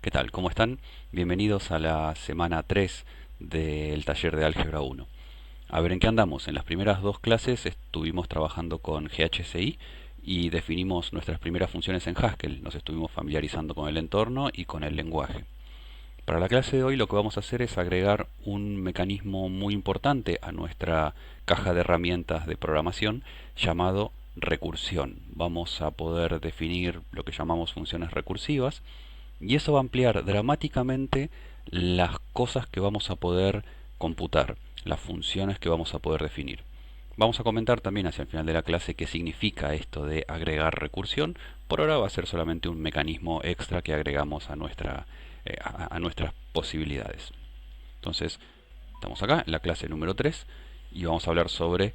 ¿Qué tal? ¿Cómo están? Bienvenidos a la semana 3 del taller de Álgebra 1. A ver, ¿en qué andamos? En las primeras dos clases estuvimos trabajando con GHCI y definimos nuestras primeras funciones en Haskell. Nos estuvimos familiarizando con el entorno y con el lenguaje. Para la clase de hoy lo que vamos a hacer es agregar un mecanismo muy importante a nuestra caja de herramientas de programación llamado recursión. Vamos a poder definir lo que llamamos funciones recursivas y eso va a ampliar dramáticamente las cosas que vamos a poder computar, las funciones que vamos a poder definir. Vamos a comentar también hacia el final de la clase qué significa esto de agregar recursión. Por ahora va a ser solamente un mecanismo extra que agregamos a nuestras posibilidades. Entonces, estamos acá en la clase número 3 y vamos a hablar sobre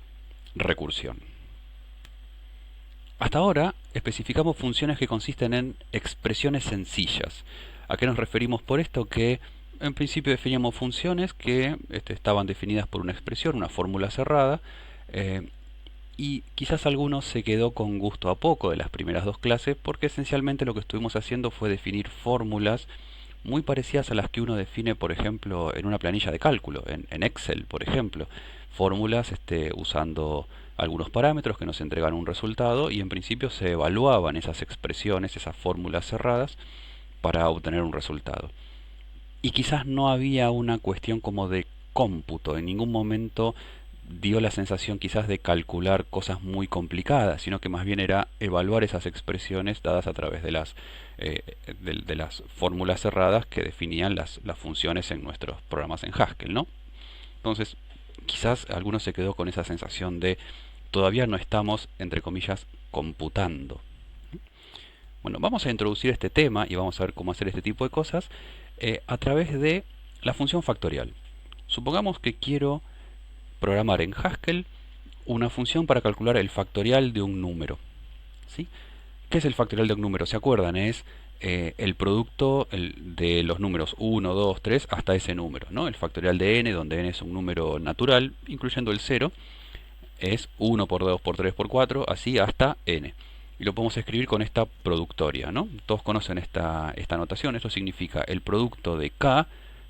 recursión. Hasta ahora especificamos funciones que consisten en expresiones sencillas. ¿A qué nos referimos por esto? Que en principio definíamos funciones que estaban definidas por una expresión, una fórmula cerrada, eh, y quizás alguno se quedó con gusto a poco de las primeras dos clases porque esencialmente lo que estuvimos haciendo fue definir fórmulas muy parecidas a las que uno define, por ejemplo, en una planilla de cálculo, en Excel, por ejemplo. Fórmulas usando algunos parámetros que nos entregan un resultado y en principio se evaluaban esas expresiones, esas fórmulas cerradas para obtener un resultado. Y quizás no había una cuestión como de cómputo, en ningún momento dio la sensación quizás de calcular cosas muy complicadas, sino que más bien era evaluar esas expresiones dadas a través eh, de las fórmulas cerradas que definían las funciones en nuestros programas en Haskell, ¿no? Entonces, quizás alguno se quedó con esa sensación de todavía no estamos, entre comillas, computando. Bueno, vamos a introducir este tema y vamos a ver cómo hacer este tipo de cosas a través de la función factorial. Supongamos que quiero programar en Haskell una función para calcular el factorial de un número. ¿Sí? ¿Qué es el factorial de un número? ¿Se acuerdan? Es el producto de los números 1, 2, 3 hasta ese número, ¿no? El factorial de n, donde n es un número natural, incluyendo el 0, es 1 por 2 por 3 por 4, así hasta n. Y lo podemos escribir con esta productoria, ¿no? Todos conocen esta notación. Esto significa el producto de k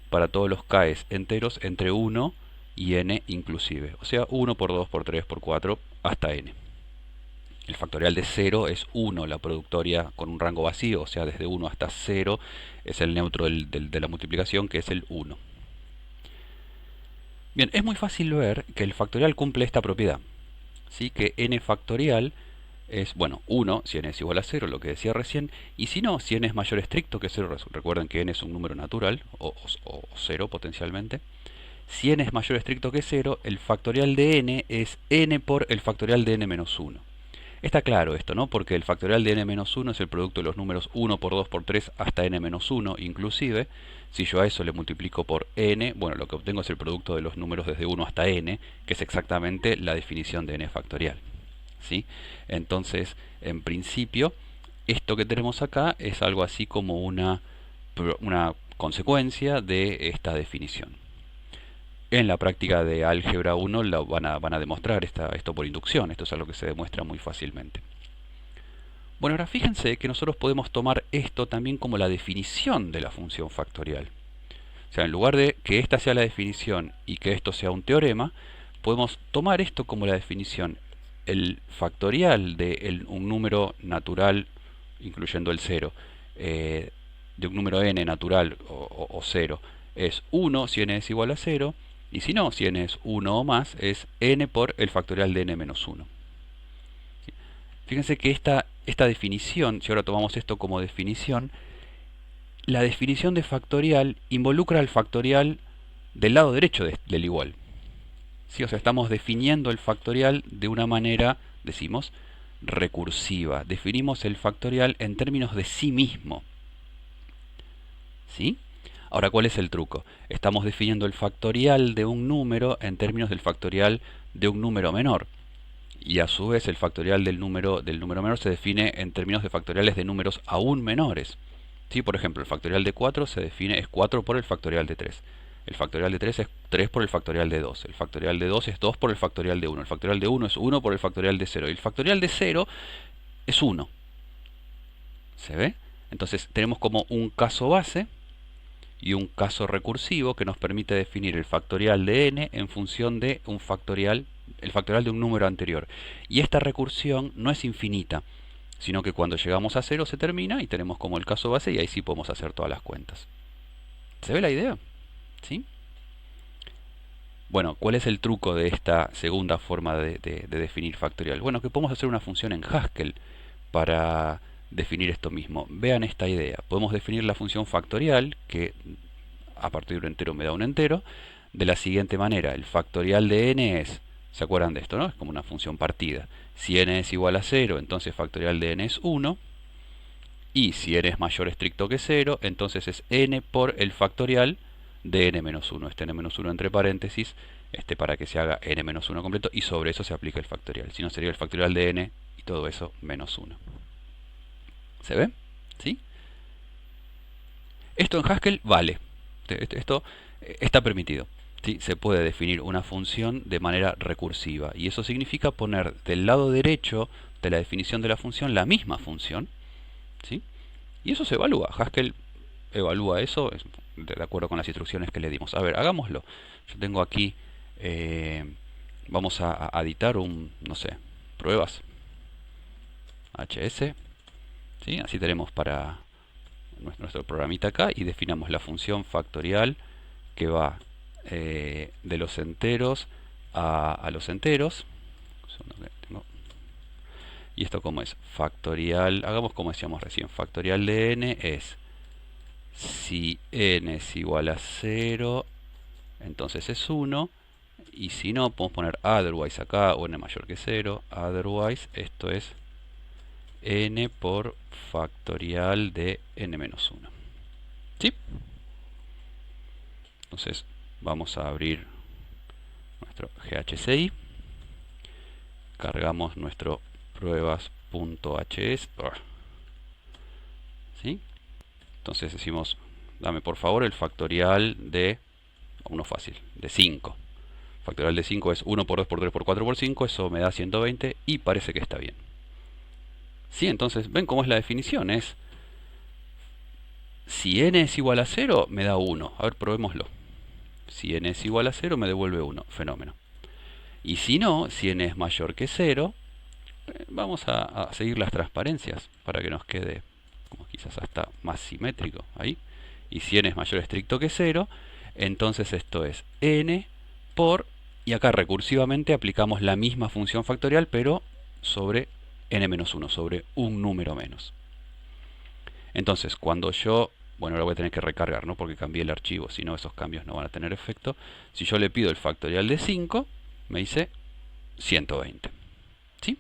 para todos los k enteros entre 1 y n inclusive. O sea, 1 por 2 por 3 por 4 hasta n. El factorial de 0 es 1, la productoria con un rango vacío, o sea, desde 1 hasta 0 es el neutro de la multiplicación, que es el 1. Bien, es muy fácil ver que el factorial cumple esta propiedad. ¿Sí? Que n factorial es, bueno, 1 si n es igual a 0, lo que decía recién, y si no, si n es mayor estricto que 0, recuerden que n es un número natural, o 0 potencialmente. Si n es mayor estricto que 0, el factorial de n es n por el factorial de n menos 1. Está claro esto, ¿no? Porque el factorial de n menos 1 es el producto de los números 1 por 2 por 3 hasta n menos 1 inclusive. Si yo a eso le multiplico por n, bueno, lo que obtengo es el producto de los números desde 1 hasta n, que es exactamente la definición de n factorial. ¿Sí? Entonces, en principio, esto que tenemos acá es algo así como una consecuencia de esta definición. En la práctica de álgebra 1 van a demostrar esto por inducción. Esto es algo que se demuestra muy fácilmente. Bueno, ahora fíjense que nosotros podemos tomar esto también como la definición de la función factorial. O sea, en lugar de que esta sea la definición y que esto sea un teorema, podemos tomar esto como la definición. El factorial de un número natural, incluyendo el 0, de un número n natural o 0, es 1 si n es igual a 0, y si no, si n es 1 o más, es n por el factorial de n menos 1. Fíjense que esta definición, si ahora tomamos esto como definición, la definición de factorial involucra al factorial del lado derecho del igual. ¿Sí? O sea, estamos definiendo el factorial de una manera, decimos, recursiva. Definimos el factorial en términos de sí mismo. ¿Sí? Ahora, ¿cuál es el truco? Estamos definiendo el factorial de un número en términos del factorial de un número menor. Y a su vez el factorial del número menor se define en términos de factoriales de números aún menores. ¿Sí? Por ejemplo, el factorial de 4 es 4 por el factorial de 3. El factorial de 3 es 3 por el factorial de 2. El factorial de 2 es 2 por el factorial de 1. El factorial de 1 es 1 por el factorial de 0. Y el factorial de 0 es 1. ¿Se ve? Entonces tenemos como un caso base y un caso recursivo que nos permite definir el factorial de n en función de un factorial, el factorial de un número anterior. Y esta recursión no es infinita, sino que cuando llegamos a 0 se termina y tenemos como el caso base y ahí sí podemos hacer todas las cuentas. ¿Se ve la idea? ¿Sí? Bueno, ¿cuál es el truco de esta segunda forma de definir factorial? Bueno, que podemos hacer una función en Haskell para definir esto mismo. Vean esta idea. Podemos definir la función factorial, que a partir de un entero me da un entero, de la siguiente manera. El factorial de n es, ¿se acuerdan de esto, no? Es como una función partida. Si n es igual a 0, entonces factorial de n es 1. Y si n es mayor o estricto que 0, entonces es n por el factorial de n-1. Este n-1 entre paréntesis, para que se haga n-1 completo, y sobre eso se aplica el factorial. Si no, sería el factorial de n y todo eso menos 1. ¿Se ve? ¿Sí? Esto en Haskell vale. Esto está permitido. ¿Sí? Se puede definir una función de manera recursiva. Y eso significa poner del lado derecho de la definición de la función la misma función. ¿Sí? Y eso se evalúa. Haskell evalúa eso de acuerdo con las instrucciones que le dimos. A ver, hagámoslo. Yo tengo aquí, vamos a editar no sé, pruebas. HS. ¿Sí? Así tenemos para nuestro programita acá y definamos la función factorial que va de los enteros a los enteros. ¿Y esto cómo es? Factorial, hagamos como decíamos recién, factorial de n es si n es igual a 0, entonces es 1. Y si no, podemos poner otherwise acá, o n mayor que 0. Otherwise, esto es n por factorial de n-1. ¿Sí? Entonces vamos a abrir nuestro GHCI. Cargamos nuestro pruebas.hs. ¿Sí? Entonces decimos, dame por favor el factorial de, uno fácil, de 5. Factorial de 5 es 1 por 2 por 3 por 4 por 5, eso me da 120 y parece que está bien. Sí, entonces ven cómo es la definición, es si n es igual a 0 me da 1. A ver, probémoslo. Si n es igual a 0 me devuelve 1, fenómeno. Y si no, si n es mayor que 0, vamos a seguir las transparencias para que nos quede como quizás hasta más simétrico ahí. Y si n es mayor o estricto que 0, entonces esto es n por, y acá recursivamente aplicamos la misma función factorial, pero sobre n-1, sobre un número menos. Entonces, cuando yo, bueno, ahora voy a tener que recargar, ¿no? Porque cambié el archivo, si no esos cambios no van a tener efecto. Si yo le pido el factorial de 5, me dice 120. ¿Sí?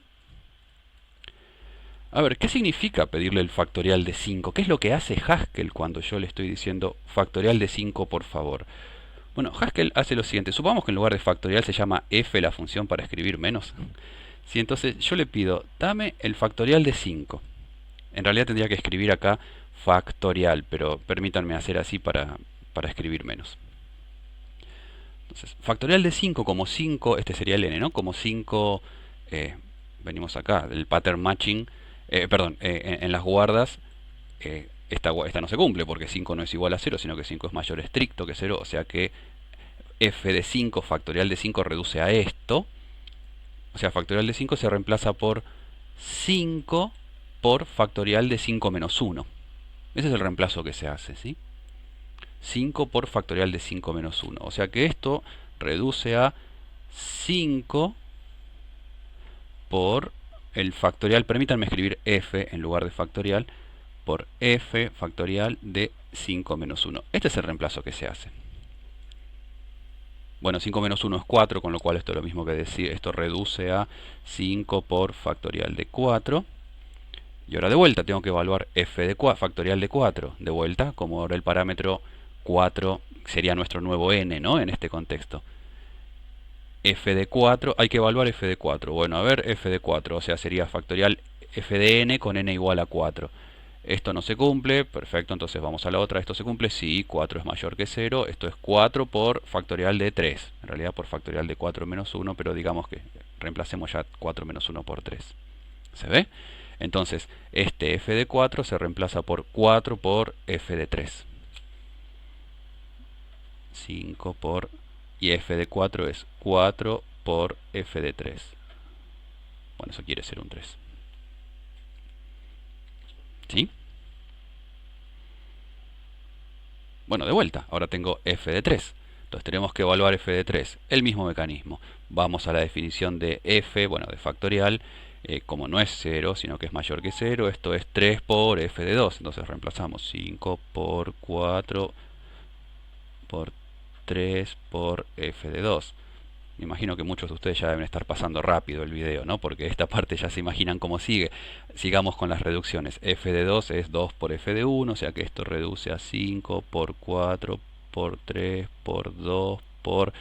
A ver, ¿qué significa pedirle el factorial de 5? ¿Qué es lo que hace Haskell cuando yo le estoy diciendo factorial de 5, por favor? Bueno, Haskell hace lo siguiente. Supongamos que en lugar de factorial se llama f la función para escribir menos. Sí, entonces yo le pido, dame el factorial de 5. En realidad tendría que escribir acá factorial, pero permítanme hacer así para escribir menos. Entonces, factorial de 5 como 5, este sería el n, ¿no? Como 5, venimos acá, el pattern matching, en las guardas, esta no se cumple porque 5 no es igual a 0, sino que 5 es mayor estricto que 0, o sea que f de 5, factorial de 5 reduce a esto. O sea, factorial de 5 se reemplaza por 5 por factorial de 5 menos 1. Ese es el reemplazo que se hace, ¿sí? 5 por factorial de 5 menos 1. O sea que esto reduce a 5 por el factorial, permítanme escribir f en lugar de factorial, por f factorial de 5 menos 1. Este es el reemplazo que se hace. Bueno, 5 menos 1 es 4, con lo cual esto es lo mismo que decir, esto reduce a 5 por factorial de 4. Y ahora de vuelta tengo que evaluar f de factorial de 4. De vuelta, como ahora el parámetro 4 sería nuestro nuevo n, ¿no? En este contexto. F de 4, hay que evaluar f de 4. Bueno, a ver, f de 4, o sea, sería factorial f de n con n igual a 4. Esto no se cumple, perfecto, entonces vamos a la otra. Esto se cumple, sí, 4 es mayor que 0. Esto es 4 por factorial de 3. En realidad por factorial de 4 menos 1, pero digamos que reemplacemos ya 4 menos 1 por 3. ¿Se ve? Entonces, este f de 4 se reemplaza por 4 por f de 3. 5 por... y f de 4 es 4 por f de 3. Bueno, eso quiere ser un 3. ¿Sí? Bueno, de vuelta, ahora tengo f de 3. Entonces tenemos que evaluar f de 3. El mismo mecanismo. Vamos a la definición de f, bueno, de factorial. Como no es 0, sino que es mayor que 0, esto es 3 por f de 2. Entonces reemplazamos 5 por 4 por 3 por f de 2. Me imagino que muchos de ustedes ya deben estar pasando rápido el video, ¿no? Porque esta parte ya se imaginan cómo sigue. Sigamos con las reducciones. F de 2 es 2 por F de 1, o sea que esto reduce a 5 por 4 por 3 por 2 por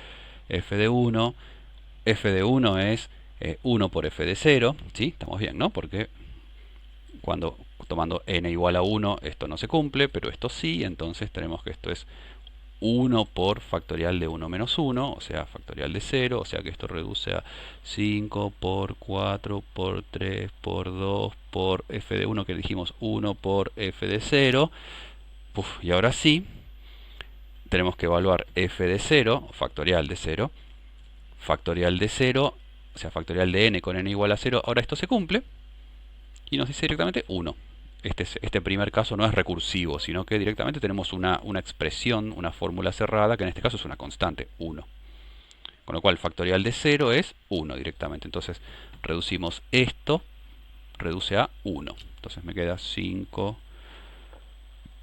F de 1. F de 1 es 1 por F de 0, ¿sí? Estamos bien, ¿no? Porque cuando tomando n igual a 1 esto no se cumple, pero esto sí, entonces tenemos que esto es 1 por factorial de 1 menos 1, o sea, factorial de 0, o sea que esto reduce a 5 por 4 por 3 por 2 por f de 1, que dijimos 1 por f de 0. Y ahora sí, tenemos que evaluar f de 0, factorial de 0, factorial de 0, o sea, factorial de n con n igual a 0. Ahora esto se cumple y nos dice directamente 1. Este primer caso no es recursivo, sino que directamente tenemos una expresión, una fórmula cerrada, que en este caso es una constante, 1. Con lo cual factorial de 0 es 1 directamente. Entonces reducimos esto, reduce a 1. Entonces me queda 5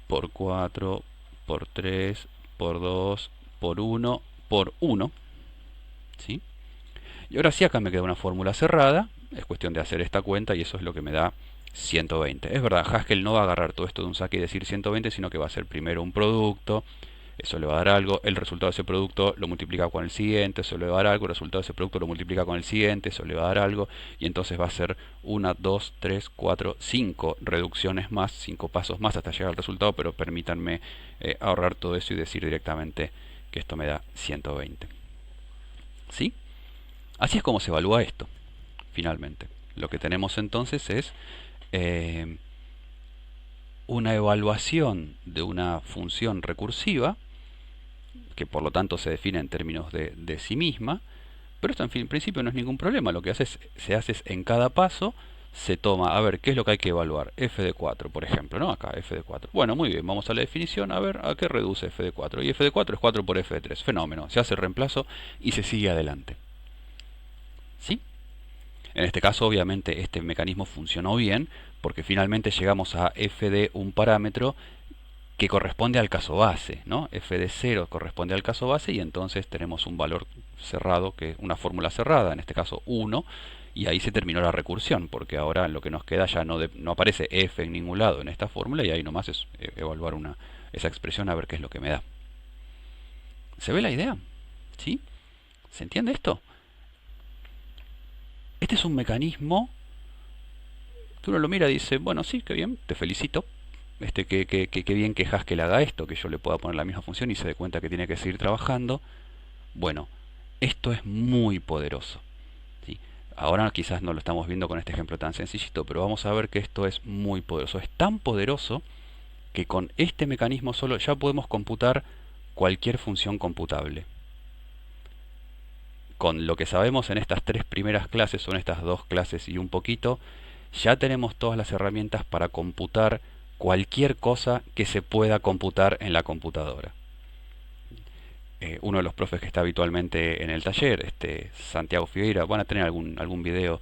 por 4 por 3 por 2 por 1 por 1. ¿Sí? Y ahora sí acá me queda una fórmula cerrada. Es cuestión de hacer esta cuenta y eso es lo que me da 120. Es verdad, Haskell no va a agarrar todo esto de un saque y decir 120, sino que va a hacer primero un producto, eso le va a dar algo, el resultado de ese producto lo multiplica con el siguiente, eso le va a dar algo, el resultado de ese producto lo multiplica con el siguiente, eso le va a dar algo, y entonces va a ser 1, 2, 3, 4, 5 reducciones más, 5 pasos más hasta llegar al resultado, pero permítanme ahorrar todo eso y decir directamente que esto me da 120. ¿Sí? Así es como se evalúa esto, finalmente. Lo que tenemos entonces es eh, una evaluación de una función recursiva, que por lo tanto se define en términos de sí misma, pero esto en principio no es ningún problema. Lo que se hace es en cada paso se toma, a ver, ¿qué es lo que hay que evaluar? F de 4, por ejemplo, ¿no? Acá, F de 4. Bueno, muy bien, vamos a la definición, a ver, ¿a qué reduce F de 4? Y F de 4 es 4 por F de 3. Fenómeno, se hace el reemplazo y se sigue adelante. ¿Sí? En este caso, obviamente, este mecanismo funcionó bien, porque finalmente llegamos a f de un parámetro que corresponde al caso base, ¿no? F de 0 corresponde al caso base y entonces tenemos un valor cerrado, que es una fórmula cerrada, en este caso 1, y ahí se terminó la recursión, porque ahora lo que nos queda ya no aparece f en ningún lado en esta fórmula y ahí nomás es evaluar esa expresión a ver qué es lo que me da. ¿Se ve la idea? ¿Sí? ¿Se entiende esto? Este es un mecanismo que uno lo mira y dice, bueno, sí, qué bien, te felicito. Qué bien que Haskell haga esto, que yo le pueda poner la misma función y se dé cuenta que tiene que seguir trabajando. Bueno, esto es muy poderoso. ¿Sí? Ahora quizás no lo estamos viendo con este ejemplo tan sencillito, pero vamos a ver que esto es muy poderoso. Es tan poderoso que con este mecanismo solo ya podemos computar cualquier función computable. Con lo que sabemos en estas tres primeras clases, son estas dos clases y un poquito, ya tenemos todas las herramientas para computar cualquier cosa que se pueda computar en la computadora. Uno de los profes que está habitualmente en el taller, Santiago Figueira, van a tener algún video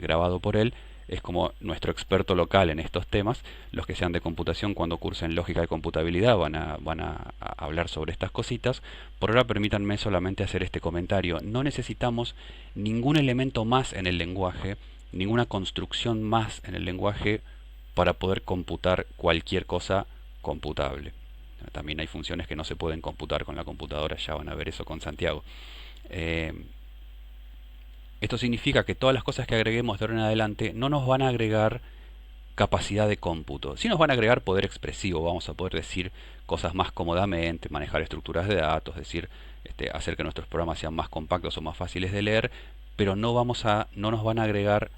grabado por él, es como nuestro experto local en estos temas. Los que sean de computación, cuando cursen lógica de computabilidad, van a hablar sobre estas cositas. Por ahora permítanme solamente hacer este comentario. No necesitamos ningún elemento más en el lenguaje, ninguna construcción más en el lenguaje para poder computar cualquier cosa computable. También hay funciones que no se pueden computar con la computadora, ya van a ver eso con Santiago. Eh, Esto significa que todas las cosas que agreguemos de ahora en adelante no nos van a agregar capacidad de cómputo, sí nos van a agregar poder expresivo. Vamos a poder decir cosas más cómodamente, manejar estructuras de datos, hacer que nuestros programas sean más compactos o más fáciles de leer, pero no nos van a agregar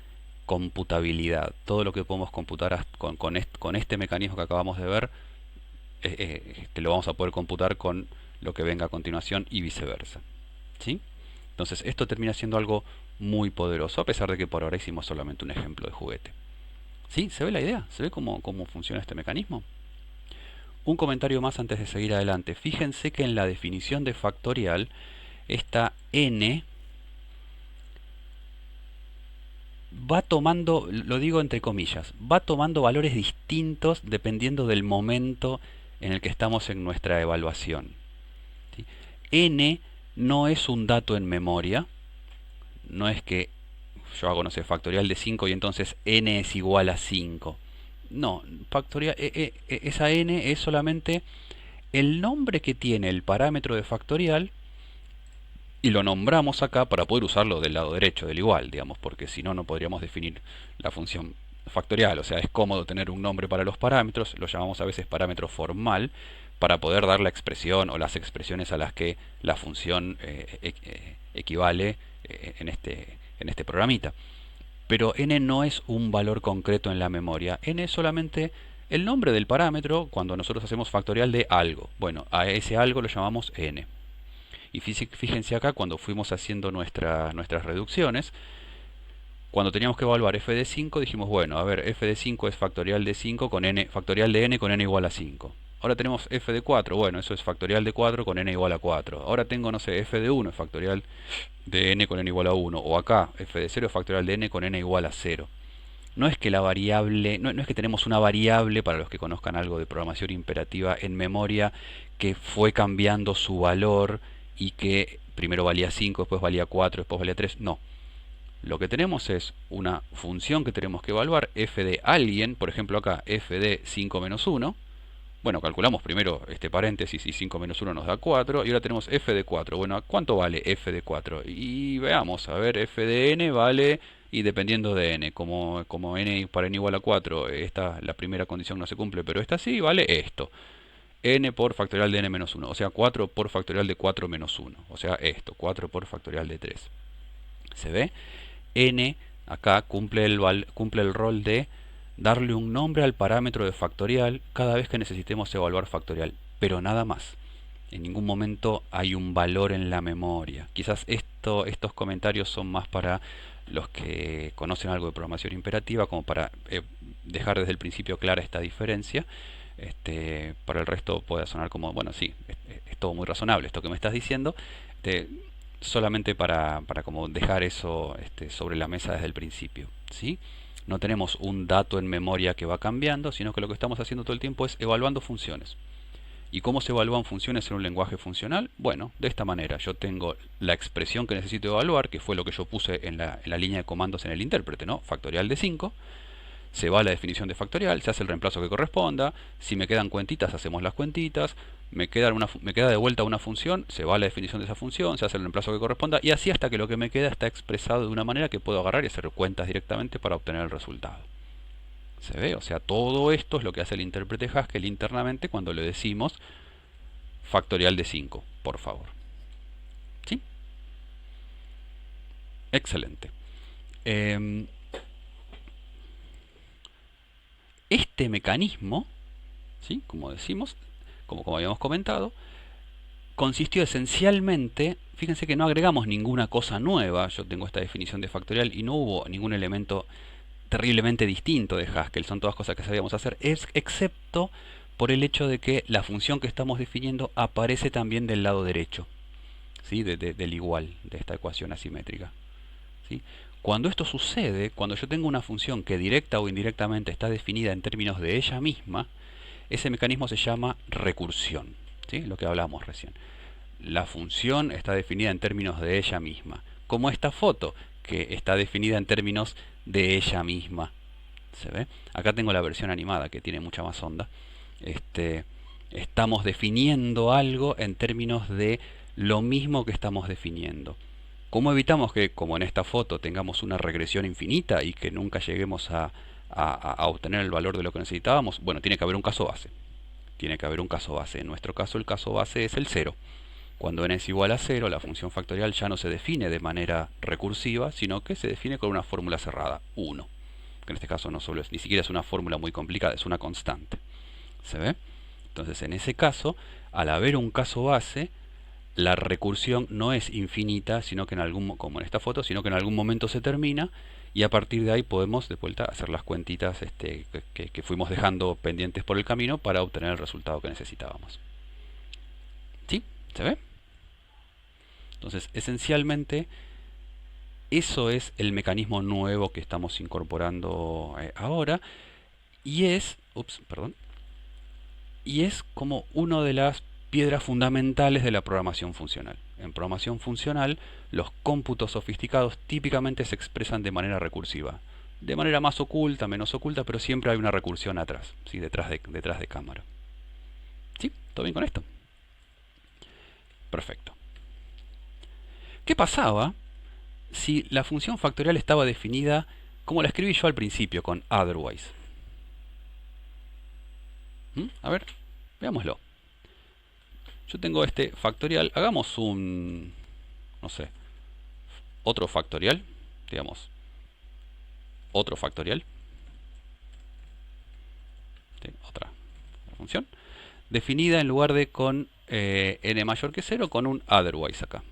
computabilidad. Todo lo que podemos computar con este mecanismo que acabamos de ver, lo vamos a poder computar con lo que venga a continuación y viceversa. ¿Sí? Entonces esto termina siendo algo muy poderoso, a pesar de que por ahora hicimos solamente un ejemplo de juguete. ¿Sí? ¿Se ve la idea? ¿Se ve cómo funciona este mecanismo? Un comentario más antes de seguir adelante. Fíjense que en la definición de factorial, esta n va tomando, lo digo entre comillas, va tomando valores distintos dependiendo del momento en el que estamos en nuestra evaluación. ¿Sí? N no es un dato en memoria, no es que yo hago, no sé, factorial de 5 y entonces n es igual a 5. No, factorial, esa n es solamente el nombre que tiene el parámetro de factorial y lo nombramos acá para poder usarlo del lado derecho del igual, digamos, porque si no, no podríamos definir la función factorial. O sea, es cómodo tener un nombre para los parámetros, lo llamamos a veces parámetro formal, para poder dar la expresión o las expresiones a las que la función equivale en este programita. Pero n no es un valor concreto en la memoria, n es solamente el nombre del parámetro cuando nosotros hacemos factorial de algo. Bueno, a ese algo lo llamamos n. Y fíjense acá, cuando fuimos haciendo nuestras reducciones, cuando teníamos que evaluar f de 5, dijimos, bueno, a ver, f de 5 es factorial de 5 con n, factorial de n con n igual a 5. Ahora tenemos f de 4, bueno, eso es factorial de 4 con n igual a 4. Ahora tengo, no sé, f de 1 es factorial de n con n igual a 1. O acá, f de 0 es factorial de n con n igual a 0. No es que la variable, no es que tenemos una variable, para los que conozcan algo de programación imperativa, en memoria, que fue cambiando su valor y que primero valía 5, después valía 4, después valía 3. No. Lo que tenemos es una función que tenemos que evaluar, f de alguien, por ejemplo acá, f de 5 menos 1. Bueno, calculamos primero este paréntesis y 5 menos 1 nos da 4. Y ahora tenemos f de 4. Bueno, ¿cuánto vale f de 4? Y veamos, a ver, f de n vale, y dependiendo de n, como n para n igual a 4, la primera condición no se cumple, pero esta sí, vale esto. N por factorial de n menos 1, o sea 4 por factorial de 4 menos 1, o sea esto, 4 por factorial de 3. ¿Se ve? N acá cumple el rol de darle un nombre al parámetro de factorial cada vez que necesitemos evaluar factorial, pero nada más. En ningún momento hay un valor en la memoria. Quizás estos comentarios son más para los que conocen algo de programación imperativa, como para dejar desde el principio clara esta diferencia. Para el resto puede sonar como, bueno, sí, es todo muy razonable esto que me estás diciendo. Solamente para como dejar eso sobre la mesa desde el principio, ¿sí? No tenemos un dato en memoria que va cambiando, sino que lo que estamos haciendo todo el tiempo es evaluando funciones. ¿Y cómo se evalúan funciones en un lenguaje funcional? Bueno, de esta manera. Yo tengo la expresión que necesito evaluar, que fue lo que yo puse en la línea de comandos en el intérprete, ¿no? Factorial de 5. Se va a la definición de factorial, se hace el reemplazo que corresponda. Si me quedan cuentitas, hacemos las cuentitas. Me queda de vuelta una función, se va a la definición de esa función, se hace el reemplazo que corresponda, y así hasta que lo que me queda está expresado de una manera que puedo agarrar y hacer cuentas directamente para obtener el resultado. ¿Se ve? O sea, todo esto es lo que hace el intérprete Haskell internamente cuando le decimos factorial de 5, por favor. ¿Sí? Excelente. Este mecanismo, ¿sí? Como decimos, como habíamos comentado, consistió esencialmente, fíjense que no agregamos ninguna cosa nueva. Yo tengo esta definición de factorial y no hubo ningún elemento terriblemente distinto de Haskell, son todas cosas que sabíamos hacer, excepto por el hecho de que la función que estamos definiendo aparece también del lado derecho, ¿sí? Del igual, de esta ecuación asimétrica, ¿sí? Cuando esto sucede, cuando yo tengo una función que directa o indirectamente está definida en términos de ella misma, ese mecanismo se llama recursión, ¿sí? Lo que hablábamos recién. La función está definida en términos de ella misma, como esta foto, que está definida en términos de ella misma. ¿Se ve? Acá tengo la versión animada, que tiene mucha más onda. Estamos definiendo algo en términos de lo mismo que estamos definiendo. ¿Cómo evitamos que, como en esta foto, tengamos una regresión infinita y que nunca lleguemos a obtener el valor de lo que necesitábamos? Bueno, tiene que haber un caso base. Tiene que haber un caso base. En nuestro caso, el caso base es el 0. Cuando n es igual a 0, la función factorial ya no se define de manera recursiva, sino que se define con una fórmula cerrada, 1. Que en este caso no solo es, ni siquiera es una fórmula muy complicada, es una constante. ¿Se ve? Entonces, en ese caso, al haber un caso base, la recursión no es infinita, sino que en algún, como en esta foto, sino que en algún momento se termina y a partir de ahí podemos de vuelta hacer las cuentitas que fuimos dejando pendientes por el camino para obtener el resultado que necesitábamos. ¿Sí? ¿Se ve? Entonces, esencialmente, eso es el mecanismo nuevo que estamos incorporando ahora y es, y es como una de las piedras fundamentales de la programación funcional. En programación funcional, los cómputos sofisticados típicamente se expresan de manera recursiva. De manera más oculta, menos oculta, pero siempre hay una recursión atrás, ¿sí? detrás de cámara. ¿Sí? ¿Todo bien con esto? Perfecto. ¿Qué pasaba si la función factorial estaba definida como la escribí yo al principio, con otherwise? A ver, veámoslo. Yo tengo este factorial, hagamos un, no sé, otro factorial, digamos, otro factorial, ¿sí? Otra función, definida en lugar de con n mayor que 0, con un otherwise acá.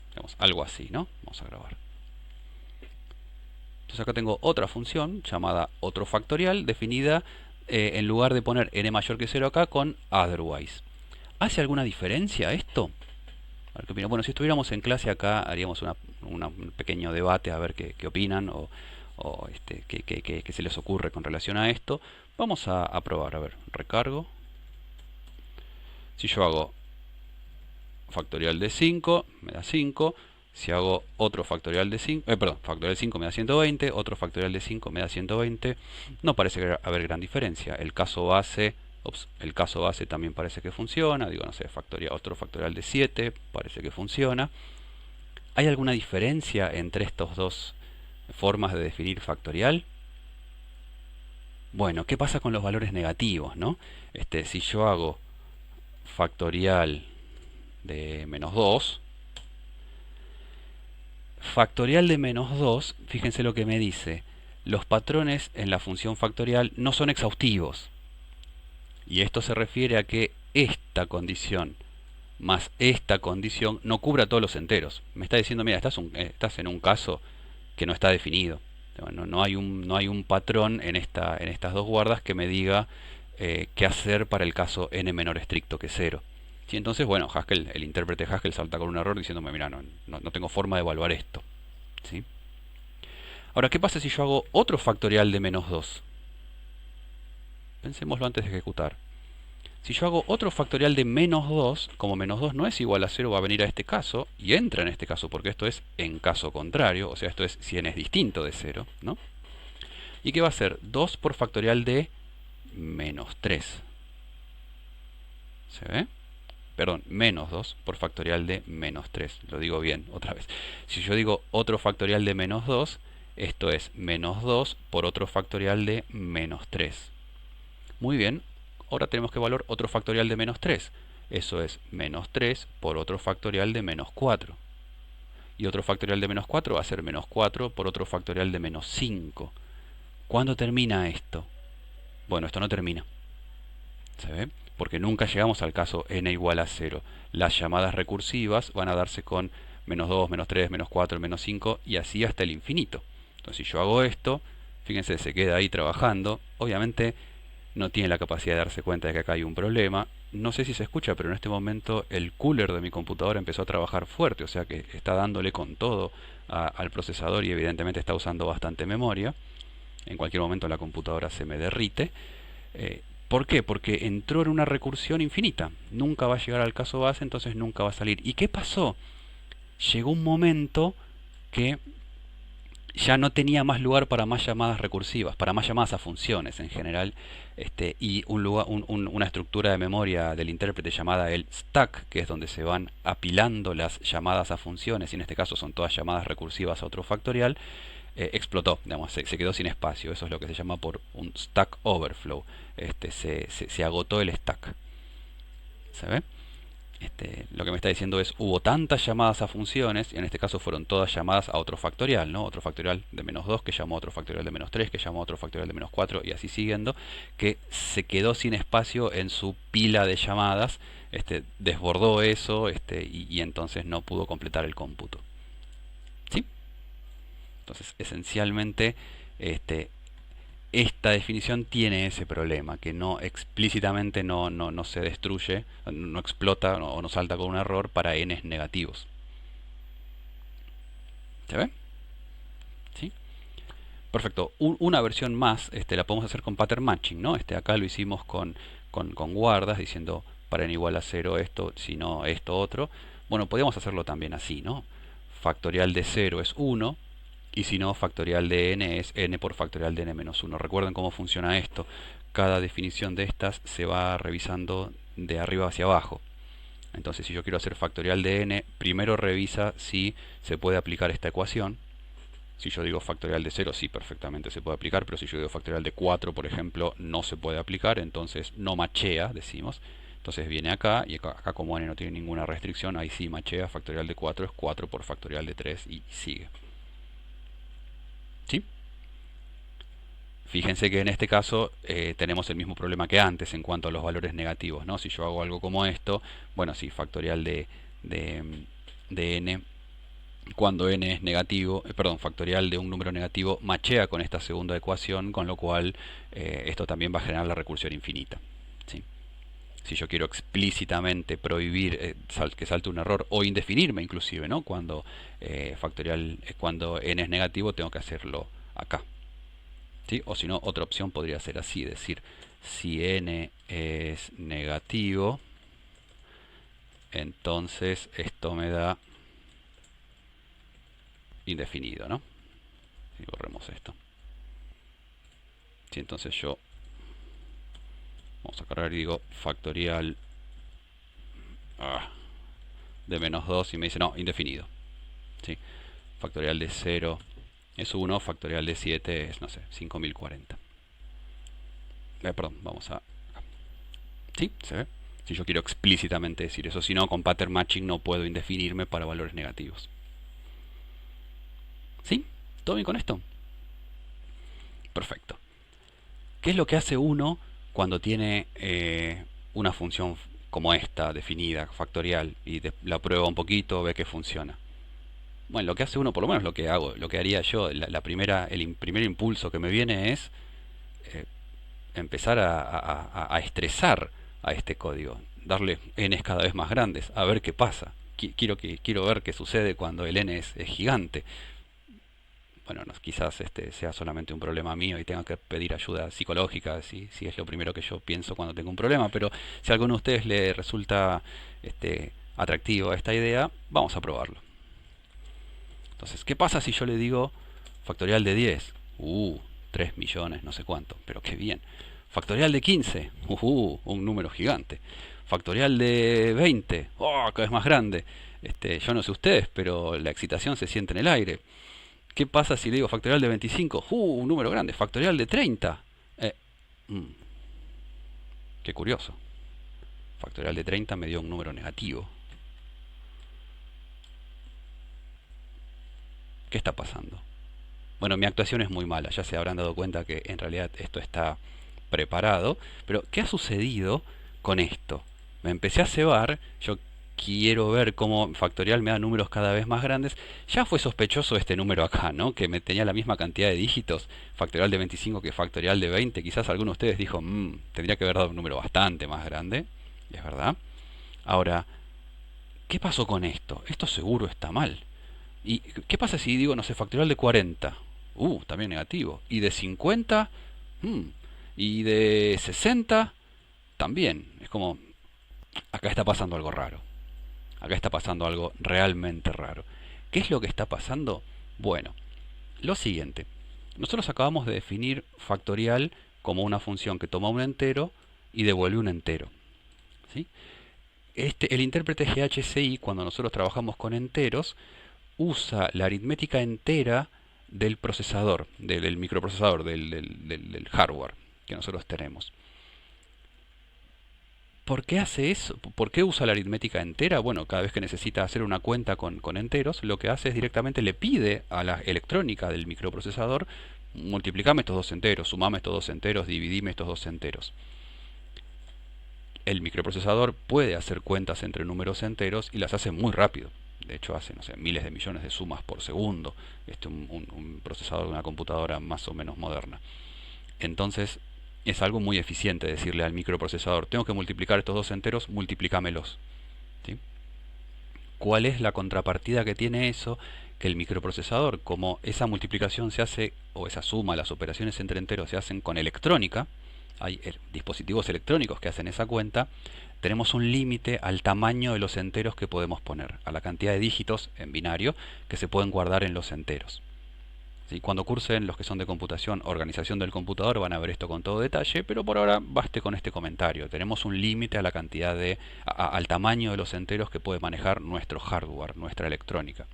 Digamos, algo así, ¿no? Vamos a grabar. Entonces acá tengo otra función llamada otro factorial, definida en lugar de poner n mayor que 0 acá, con otherwise. ¿Hace alguna diferencia esto? A ver qué opinan. Bueno, si estuviéramos en clase acá haríamos un pequeño debate a ver qué opinan o qué se les ocurre con relación a esto. Vamos a probar. A ver, recargo. Si yo hago factorial de 5, me da 5. Si hago otro factorial de 5, factorial de 5 me da 120, otro factorial de 5 me da 120. No parece haber gran diferencia. El caso base también parece que funciona. Digo, no sé, otro factorial de 7 parece que funciona. ¿Hay alguna diferencia entre estas dos formas de definir factorial? Bueno, ¿qué pasa con los valores negativos, no? Si yo hago factorial de menos 2, factorial de menos 2, fíjense lo que me dice. Los patrones en la función factorial no son exhaustivos. Y esto se refiere a que esta condición más esta condición no cubra todos los enteros. Me está diciendo, mira, estás en un caso que no está definido. No hay un patrón en estas dos guardas que me diga qué hacer para el caso n menor estricto que 0. ¿Sí? Entonces, bueno, Haskell, el intérprete Haskell salta con un error diciéndome, mira, no tengo forma de evaluar esto. ¿Sí? Ahora, ¿qué pasa si yo hago otro factorial de menos 2? Pensémoslo antes de ejecutar. Si yo hago otro factorial de menos 2, como menos 2 no es igual a 0, va a venir a este caso, y entra en este caso, porque esto es en caso contrario, o sea, esto es si n es distinto de 0, ¿no? ¿Y qué va a ser? 2 por factorial de menos 3. ¿Se ve? Perdón, menos 2 por factorial de menos 3. Lo digo bien, otra vez. Si yo digo otro factorial de menos 2, esto es menos 2 por otro factorial de menos 3. Muy bien. Ahora tenemos que evaluar otro factorial de menos 3. Eso es menos 3 por otro factorial de menos 4. Y otro factorial de menos 4 va a ser menos 4 por otro factorial de menos 5. ¿Cuándo termina esto? Bueno, esto no termina. ¿Se ve? Porque nunca llegamos al caso n igual a 0. Las llamadas recursivas van a darse con menos 2, menos 3, menos 4, menos 5 y así hasta el infinito. Entonces si yo hago esto, fíjense, se queda ahí trabajando. Obviamente no tiene la capacidad de darse cuenta de que acá hay un problema. No sé si se escucha, pero en este momento el cooler de mi computadora empezó a trabajar fuerte, o sea que está dándole con todo al procesador y evidentemente está usando bastante memoria. En cualquier momento la computadora se me derrite. ¿Por qué? Porque entró en una recursión infinita. Nunca va a llegar al caso base, entonces nunca va a salir. ¿Y qué pasó? Llegó un momento que ya no tenía más lugar para más llamadas recursivas, para más llamadas a funciones en general, y una estructura de memoria del intérprete llamada el stack, que es donde se van apilando las llamadas a funciones, y en este caso son todas llamadas recursivas a otro factorial, explotó, digamos, se quedó sin espacio. Eso es lo que se llama por un stack overflow. Se agotó el stack. ¿Se ve? Lo que me está diciendo es, hubo tantas llamadas a funciones, y en este caso fueron todas llamadas a otro factorial, ¿no? Otro factorial de -2, que llamó a otro factorial de -3, que llamó a otro factorial de -4, y así siguiendo, que se quedó sin espacio en su pila de llamadas, desbordó eso, y entonces no pudo completar el cómputo. ¿Sí? Entonces, esencialmente, este, esta definición tiene ese problema, que no explícitamente no se destruye, no explota o no salta con un error para n's negativos. ¿Se ve? ¿Sí? Perfecto. Una versión más la podemos hacer con pattern matching, ¿no? Acá lo hicimos con guardas, diciendo para n igual a 0 esto, si no esto otro. Bueno, podríamos hacerlo también así, ¿no? Factorial de 0 es 1, y si no, factorial de n es n por factorial de n menos 1. Recuerden cómo funciona esto. Cada definición de estas se va revisando de arriba hacia abajo. Entonces, si yo quiero hacer factorial de n, primero revisa si se puede aplicar esta ecuación. Si yo digo factorial de 0, sí, perfectamente se puede aplicar, pero si yo digo factorial de 4, por ejemplo, no se puede aplicar, entonces no machea, decimos. Entonces viene acá, y acá como n no tiene ninguna restricción, ahí sí machea, factorial de 4 es 4 por factorial de 3 y sigue. ¿Sí? Fíjense que en este caso tenemos el mismo problema que antes en cuanto a los valores negativos, ¿no? Si yo hago algo como esto, bueno, sí, factorial de n, cuando n es negativo, perdón, factorial de un número negativo machea con esta segunda ecuación, con lo cual esto también va a generar la recursión infinita. ¿Sí? Si yo quiero explícitamente prohibir que salte un error o indefinirme inclusive, ¿no? Cuando cuando n es negativo, tengo que hacerlo acá. ¿Sí? O si no, otra opción podría ser así, decir, si n es negativo, entonces esto me da indefinido, ¿no? Y borremos esto. ¿Sí? Entonces yo vamos a cargar y digo factorial de -2 y me dice no, indefinido. ¿Sí? Factorial de 0 es 1, factorial de 7 es, no sé, 5040. Perdón, vamos a... ¿Sí? ¿Se ve? Si yo quiero explícitamente decir eso, si no, con pattern matching no puedo indefinirme para valores negativos. ¿Sí? ¿Todo bien con esto? Perfecto. ¿Qué es lo que hace uno cuando tiene una función como esta, definida, factorial, y la prueba un poquito, ve que funciona? Bueno, lo que hace uno, por lo menos lo que hago, lo que haría yo, el primer impulso que me viene es empezar a estresar a este código, darle n's cada vez más grandes, a ver qué pasa. Quiero ver qué sucede cuando el n es gigante. Bueno, no, quizás sea solamente un problema mío y tenga que pedir ayuda psicológica, si es lo primero que yo pienso cuando tengo un problema, pero si a alguno de ustedes le resulta atractivo esta idea, vamos a probarlo. Entonces, ¿qué pasa si yo le digo factorial de 10? 3 millones, no sé cuánto, pero qué bien. Factorial de 15, un número gigante. Factorial de 20, cada vez más grande. Yo no sé ustedes, pero la excitación se siente en el aire. ¿Qué pasa si le digo factorial de 25? Un número grande. Factorial de 30. Qué curioso. Factorial de 30 me dio un número negativo. ¿Qué está pasando? Bueno, mi actuación es muy mala. Ya se habrán dado cuenta que en realidad esto está preparado. Pero, ¿qué ha sucedido con esto? Me empecé a cebar. Yo quiero ver cómo factorial me da números cada vez más grandes. Ya fue sospechoso este número acá, ¿no? Que me tenía la misma cantidad de dígitos, factorial de 25 que factorial de 20. Quizás alguno de ustedes dijo, tendría que haber dado un número bastante más grande. Es verdad. Ahora, ¿qué pasó con esto? Esto seguro está mal. ¿Y qué pasa si digo, no sé, factorial de 40? También negativo. ¿Y de 50? ¿Y de 60? También. Es como, acá está pasando algo raro. Acá está pasando algo realmente raro. ¿Qué es lo que está pasando? Bueno, lo siguiente. Nosotros acabamos de definir factorial como una función que toma un entero y devuelve un entero. ¿Sí? El intérprete GHCI, cuando nosotros trabajamos con enteros, usa la aritmética entera del procesador, del microprocesador, del hardware que nosotros tenemos. ¿Por qué hace eso? ¿Por qué usa la aritmética entera? Bueno, cada vez que necesita hacer una cuenta con enteros, lo que hace es directamente le pide a la electrónica del microprocesador: multiplicame estos dos enteros, sumame estos dos enteros, dividime estos dos enteros. El microprocesador puede hacer cuentas entre números enteros y las hace muy rápido. De hecho, hace, no sé, miles de millones de sumas por segundo. Un procesador de una computadora más o menos moderna. Entonces, es algo muy eficiente decirle al microprocesador: tengo que multiplicar estos dos enteros, multiplícamelos. ¿Sí? ¿Cuál es la contrapartida que tiene eso? Que el microprocesador, como esa multiplicación se hace, o esa suma, las operaciones entre enteros se hacen con electrónica, hay dispositivos electrónicos que hacen esa cuenta, tenemos un límite al tamaño de los enteros que podemos poner, a la cantidad de dígitos en binario que se pueden guardar en los enteros. ¿Sí? Cuando cursen los que son de computación, organización del computador, van a ver esto con todo detalle, pero por ahora baste con este comentario. Tenemos un límite a la cantidad al tamaño de los enteros que puede manejar nuestro hardware, nuestra electrónica.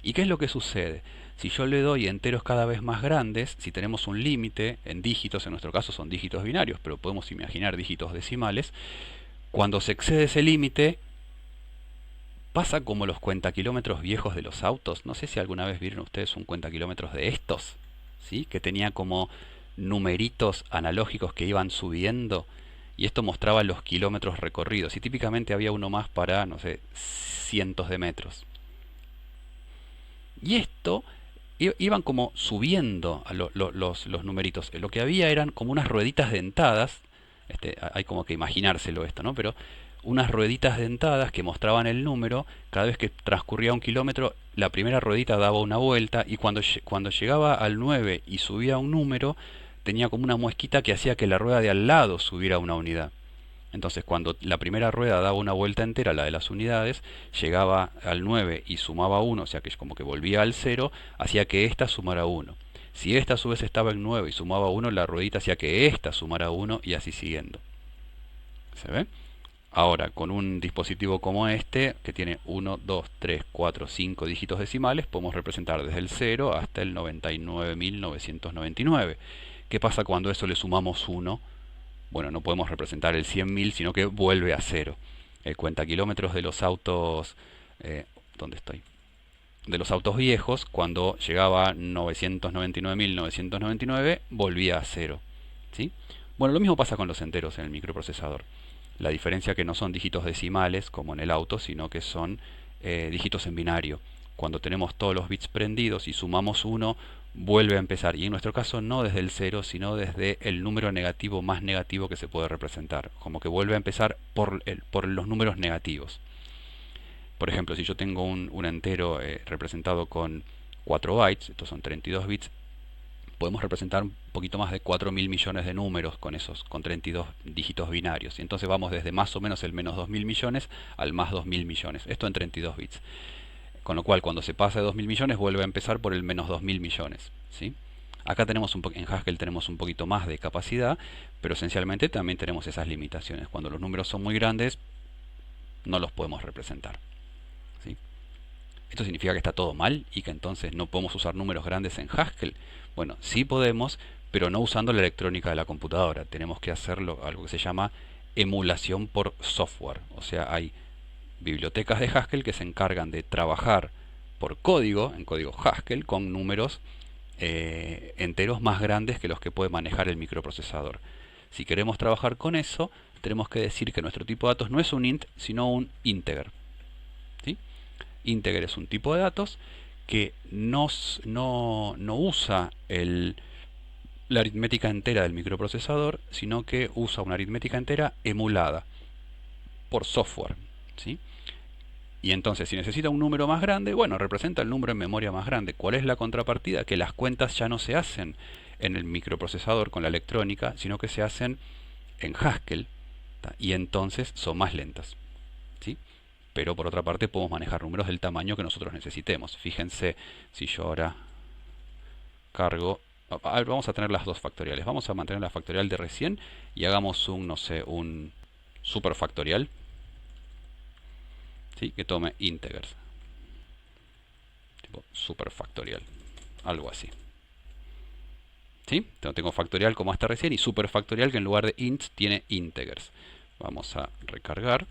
¿Y qué es lo que sucede? Si yo le doy enteros cada vez más grandes, si tenemos un límite en dígitos, en nuestro caso son dígitos binarios, pero podemos imaginar dígitos decimales, cuando se excede ese límite, pasa como los cuentakilómetros viejos de los autos. No sé si alguna vez vieron ustedes un cuentakilómetros de estos, ¿sí? Que tenía como numeritos analógicos que iban subiendo, y esto mostraba los kilómetros recorridos. Y típicamente había uno más para, no sé, cientos de metros. Y esto iban como subiendo a los numeritos. Lo que había eran como unas rueditas dentadas. Hay como que imaginárselo esto, ¿no? Pero unas rueditas dentadas que mostraban el número. Cada vez que transcurría un kilómetro, la primera ruedita daba una vuelta, y cuando llegaba al 9 y subía un número, tenía como una muesquita que hacía que la rueda de al lado subiera una unidad. Entonces, cuando la primera rueda daba una vuelta entera, la de las unidades, llegaba al 9 y sumaba 1, o sea que es como que volvía al 0, hacía que ésta sumara 1. Si esta a su vez estaba en 9 y sumaba 1, la ruedita hacía que ésta sumara 1, y así siguiendo. ¿Se ve? Ahora, con un dispositivo como este, que tiene 1, 2, 3, 4, 5 dígitos decimales, podemos representar desde el 0 hasta el 99.999. ¿Qué pasa cuando a eso le sumamos 1? Bueno, no podemos representar el 100.000, sino que vuelve a cero. El cuentakilómetros de los autos, ¿dónde estoy? De los autos viejos, cuando llegaba a 999.999, volvía a cero. ¿Sí? Bueno, lo mismo pasa con los enteros en el microprocesador. La diferencia que no son dígitos decimales como en el auto, sino que son dígitos en binario. Cuando tenemos todos los bits prendidos y sumamos 1, vuelve a empezar. Y en nuestro caso no desde el 0, sino desde el número negativo más negativo que se puede representar. Como que vuelve a empezar por los números negativos. Por ejemplo, si yo tengo un entero representado con 4 bytes, estos son 32 bits, podemos representar un poquito más de 4.000 millones de números con 32 dígitos binarios. Y entonces vamos desde más o menos el menos 2.000 millones al más 2.000 millones. Esto en 32 bits. Con lo cual, cuando se pasa de 2.000 millones, vuelve a empezar por el menos 2.000 millones. ¿Sí? Acá tenemos en Haskell tenemos un poquito más de capacidad, pero esencialmente también tenemos esas limitaciones. Cuando los números son muy grandes, no los podemos representar. ¿Sí? ¿Esto significa que está todo mal y que entonces no podemos usar números grandes en Haskell? Bueno, sí podemos, pero no usando la electrónica de la computadora. Tenemos que hacerlo, algo que se llama emulación por software. O sea, hay bibliotecas de Haskell que se encargan de trabajar por código, en código Haskell, con números enteros más grandes que los que puede manejar el microprocesador. Si queremos trabajar con eso, tenemos que decir que nuestro tipo de datos no es un int, sino un integer. ¿Sí? Integer es un tipo de datos que no usa la aritmética entera del microprocesador, sino que usa una aritmética entera emulada por software. ¿Sí? Y entonces, si necesita un número más grande, bueno, representa el número en memoria más grande. ¿Cuál es la contrapartida? Que las cuentas ya no se hacen en el microprocesador con la electrónica, sino que se hacen en Haskell, y entonces son más lentas. ¿Sí? Pero por otra parte podemos manejar números del tamaño que nosotros necesitemos. Fíjense, si yo ahora cargo... vamos a tener las dos factoriales. Vamos a mantener la factorial de recién y hagamos un, no sé, un superfactorial. ¿Sí? Que tome integers. Tipo superfactorial. Algo así. ¿Sí? Tengo factorial como hasta recién y superfactorial que en lugar de ints tiene integers. Vamos a recargar.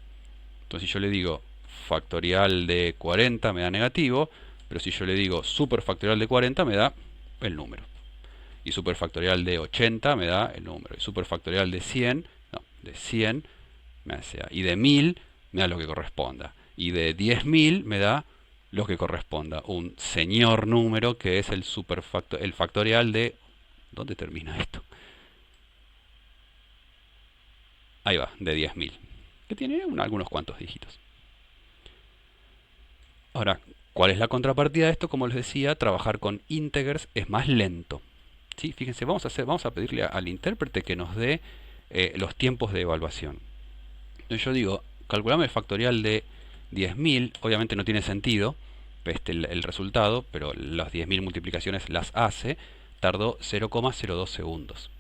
Entonces si yo le digo factorial de 40 me da negativo, pero si yo le digo superfactorial de 40 me da el número. Y superfactorial de 80 me da el número. Y superfactorial de 100, no, de 100 me da, y de 1000 me da lo que corresponda. Y de 10.000 me da lo que corresponda. Un señor número que es el el factorial de... ¿Dónde termina esto? Ahí va, de 10.000. Que tiene algunos cuantos dígitos. Ahora, ¿cuál es la contrapartida de esto? Como les decía, trabajar con integers es más lento. ¿Sí? Fíjense, vamos a pedirle al intérprete que nos dé los tiempos de evaluación. Entonces yo digo, calculame el factorial de 10.000, obviamente no tiene sentido el resultado, pero las 10.000 multiplicaciones las hace, tardó 0,02 segundos.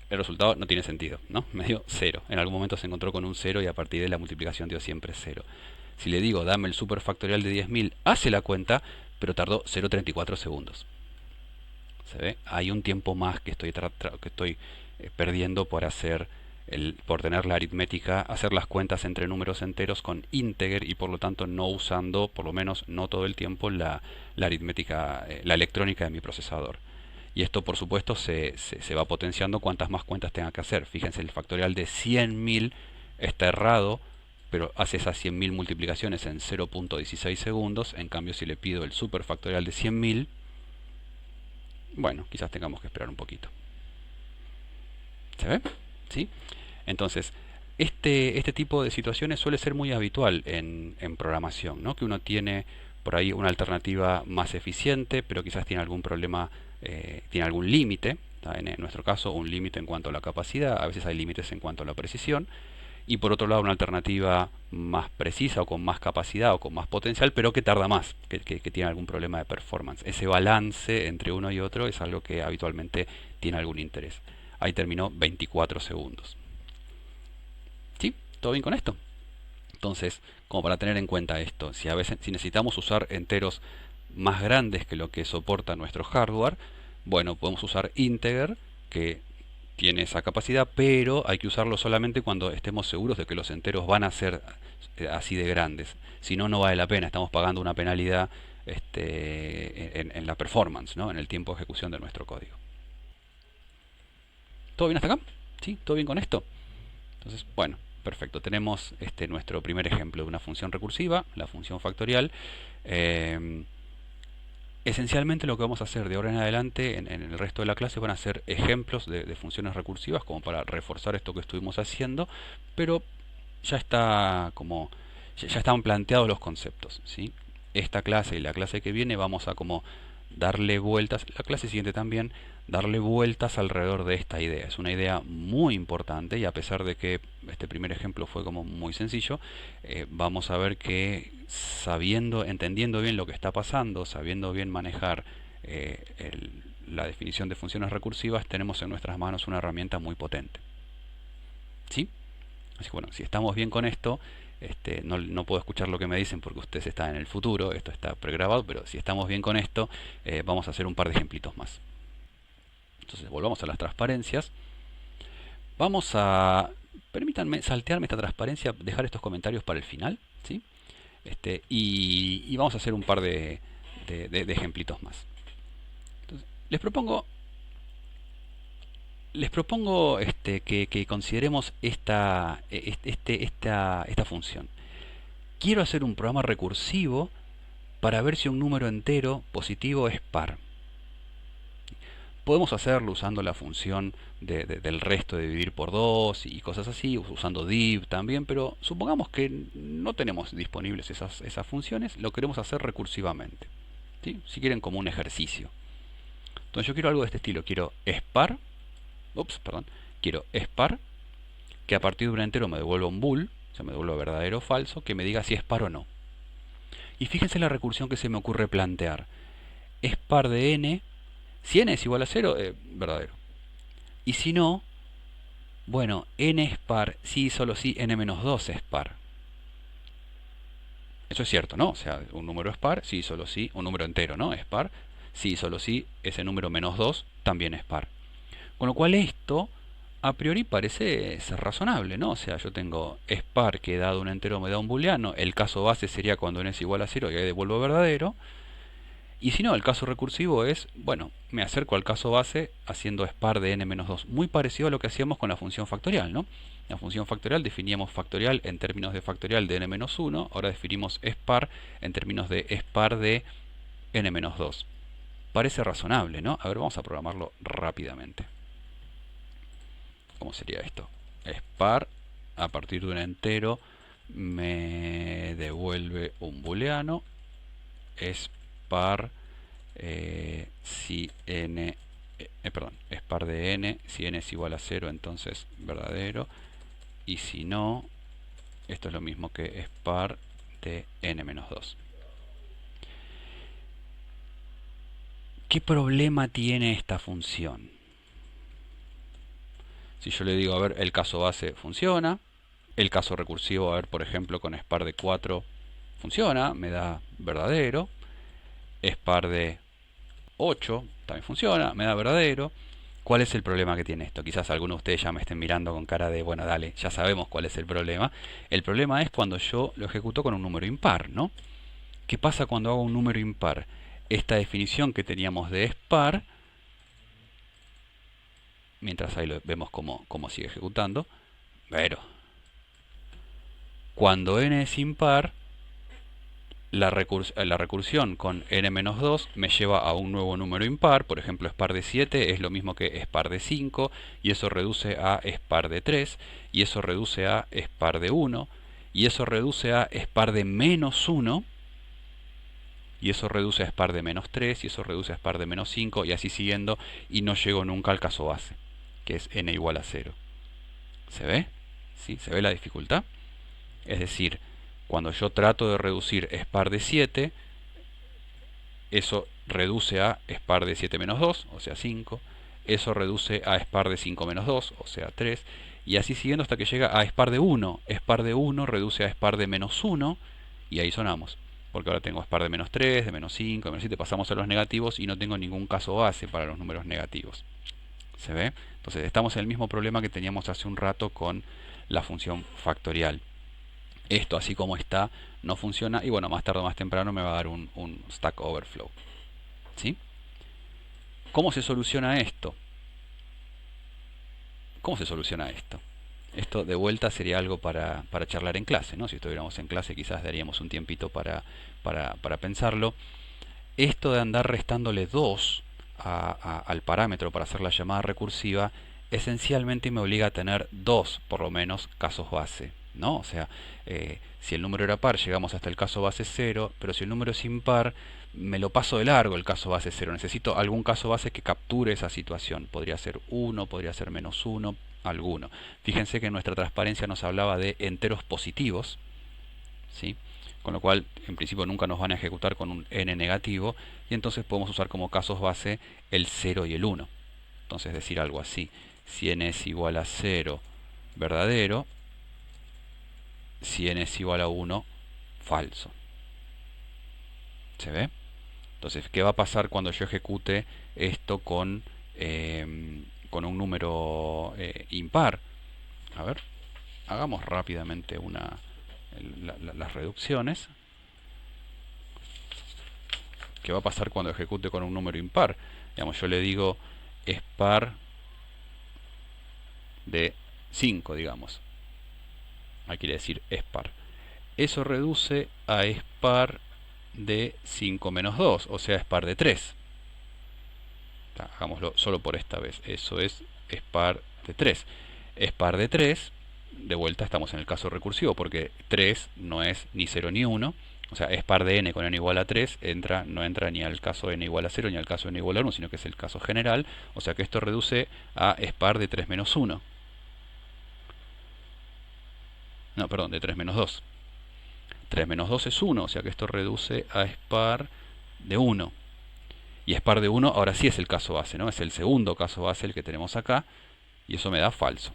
El resultado no tiene sentido, ¿no? Me dio 0. En algún momento se encontró con un 0 y a partir de la multiplicación dio siempre 0. Si le digo, dame el superfactorial de 10.000, hace la cuenta, pero tardó 0,34 segundos. ¿Se ve? Hay un tiempo más que estoy perdiendo por por tener la aritmética, hacer las cuentas entre números enteros con integer y por lo tanto no usando, por lo menos no todo el tiempo, la aritmética, la electrónica de mi procesador. Y esto por supuesto se va potenciando cuantas más cuentas tenga que hacer. Fíjense, el factorial de 100.000 está errado, pero hace esas 100.000 multiplicaciones en 0,16 segundos. En cambio, si le pido el superfactorial de 100.000, bueno, quizás tengamos que esperar un poquito. ¿Se ve? ¿Sí? Entonces, este tipo de situaciones suele ser muy habitual en programación, ¿no? Que uno tiene por ahí una alternativa más eficiente, pero quizás tiene algún problema, tiene algún límite. En nuestro caso, un límite en cuanto a la capacidad, a veces hay límites en cuanto a la precisión. Y por otro lado, una alternativa más precisa o con más capacidad o con más potencial, pero que tarda más, que tiene algún problema de performance. Ese balance entre uno y otro es algo que habitualmente tiene algún interés. Ahí terminó 24 segundos. ¿Sí? ¿Todo bien con esto? Entonces, como para tener en cuenta esto, si necesitamos usar enteros más grandes que lo que soporta nuestro hardware, bueno, podemos usar integer, que tiene esa capacidad, pero hay que usarlo solamente cuando estemos seguros de que los enteros van a ser así de grandes. Si no, no vale la pena, estamos pagando una penalidad en la performance, ¿no? En el tiempo de ejecución de nuestro código. ¿Todo bien hasta acá? ¿Sí? ¿Todo bien con esto? Entonces, bueno, perfecto. Tenemos nuestro primer ejemplo de una función recursiva, la función factorial. Esencialmente lo que vamos a hacer de ahora en adelante en el resto de la clase van a ser ejemplos de funciones recursivas como para reforzar esto que estuvimos haciendo, pero ya ya están planteados los conceptos, ¿sí? Esta clase y la clase que viene vamos a como darle vueltas, la clase siguiente también, darle vueltas alrededor de esta idea. Es una idea muy importante y a pesar de que este primer ejemplo fue como muy sencillo, vamos a ver que entendiendo bien lo que está pasando, sabiendo bien manejar la definición de funciones recursivas, tenemos en nuestras manos una herramienta muy potente. ¿Sí? Así que bueno, si estamos bien con esto, no puedo escuchar lo que me dicen porque ustedes están en el futuro, esto está pregrabado, pero si estamos bien con esto, vamos a hacer un par de ejemplitos más. Entonces volvamos a las transparencias. Permítanme saltearme esta transparencia, dejar estos comentarios para el final, ¿sí? Y vamos a hacer un par de ejemplitos más. Entonces, les propongo que consideremos esta función. Quiero hacer un programa recursivo para ver si un número entero positivo es par. Podemos hacerlo usando la función del resto de dividir por 2 y cosas así, usando div también, pero supongamos que no tenemos disponibles esas funciones, lo queremos hacer recursivamente, ¿sí? Si quieren, como un ejercicio. Entonces yo quiero algo de este estilo, quiero spar, que a partir de un entero me devuelva un bool, o sea, me devuelva verdadero o falso, que me diga si es par o no. Y fíjense la recursión que se me ocurre plantear. Es par de n, si n es igual a 0, verdadero. Y si no, bueno, n es par si y solo si n-2 es par. Eso es cierto, ¿no? O sea, un número es par si y solo si, un número entero, ¿no? Es par si y solo si ese número menos 2 también es par. Con lo cual esto a priori parece ser razonable, ¿no? O sea, yo tengo es par que dado un entero me da un booleano, el caso base sería cuando n es igual a cero y ahí devuelvo verdadero, y si no, el caso recursivo es, bueno, me acerco al caso base haciendo es par de n menos 2, muy parecido a lo que hacíamos con la función factorial, ¿no? La función factorial definíamos factorial en términos de factorial de n menos 1, ahora definimos es par en términos de es par de n menos 2. Parece razonable, ¿no? A ver, vamos a programarlo rápidamente. ¿Cómo sería esto? Es par, a partir de un entero me devuelve un booleano, es par si n, perdón, es par de n, si n es igual a 0 entonces verdadero, y si no, esto es lo mismo que es par de n menos 2. ¿Qué problema tiene esta función? Si yo le digo, a ver, el caso base funciona, el caso recursivo, a ver, por ejemplo, con es par de 4 funciona, me da verdadero, es par de 8 también funciona, me da verdadero. ¿Cuál es el problema que tiene esto? Quizás algunos de ustedes ya me estén mirando con cara de, bueno, dale, ya sabemos cuál es el problema. El problema es cuando yo lo ejecuto con un número impar, ¿no? ¿Qué pasa cuando hago un número impar? Esta definición que teníamos de es par, mientras ahí lo vemos cómo sigue ejecutando, pero cuando n es impar, la recursión con n-2 me lleva a un nuevo número impar, por ejemplo es par de 7, es lo mismo que es par de 5, y eso reduce a es par de 3, y eso reduce a es par de 1, y eso reduce a es par de menos 1, y eso reduce a es par de menos 3, y eso reduce a es par de menos 5, y así siguiendo, y no llego nunca al caso base, que es n igual a 0. ¿Se ve? ¿Sí? ¿Se ve la dificultad? Es decir, cuando yo trato de reducir es par de 7, eso reduce a es par de 7 menos 2, o sea 5. Eso reduce a es par de 5 menos 2, o sea 3. Y así siguiendo hasta que llega a es par de 1. Es par de 1 reduce a es par de menos 1, y ahí sonamos. Porque ahora tengo es par de menos 3, de menos 5, de menos 7, pasamos a los negativos y no tengo ningún caso base para los números negativos. ¿Se ve? Entonces estamos en el mismo problema que teníamos hace un rato con la función factorial. Esto así como está no funciona y bueno, más tarde o más temprano me va a dar un stack overflow. ¿Sí? ¿Cómo se soluciona esto? ¿Cómo se soluciona esto? Esto de vuelta sería algo para charlar en clase, ¿no? Si estuviéramos en clase quizás daríamos un tiempito para pensarlo. Esto de andar restándole 2 al parámetro para hacer la llamada recursiva, esencialmente me obliga a tener 2, por lo menos, casos base, ¿no? O sea, si el número era par, llegamos hasta el caso base 0, pero si el número es impar, me lo paso de largo el caso base 0. Necesito algún caso base que capture esa situación. Podría ser 1, podría ser menos 1, alguno. Fíjense que nuestra transparencia nos hablaba de enteros positivos, ¿sí? Con lo cual, en principio, nunca nos van a ejecutar con un n negativo, y entonces podemos usar como casos base el 0 y el 1. Entonces decir algo así: si n es igual a 0, verdadero; si n es igual a 1, falso. ¿Se ve? Entonces, ¿qué va a pasar cuando yo ejecute esto con un número impar? A ver, hagamos rápidamente las reducciones. ¿Qué va a pasar cuando ejecute con un número impar? Digamos, yo le digo es par de 5, digamos. Ahí quiere decir es par. Eso reduce a es par de 5 menos 2, o sea, es par de 3. Hagámoslo solo por esta vez. Eso es par de 3. Es par de 3, de vuelta estamos en el caso recursivo, porque 3 no es ni 0 ni 1. O sea, es par de n con n igual a 3, no entra ni al caso n igual a 0 ni al caso n igual a 1, sino que es el caso general. O sea que esto reduce a es par de 3 menos 1. No, perdón, de 3 menos 2. 3 menos 2 es 1, o sea que esto reduce a es par de 1. Y es par de 1, ahora sí es el caso base, ¿no? Es el segundo caso base el que tenemos acá, y eso me da falso.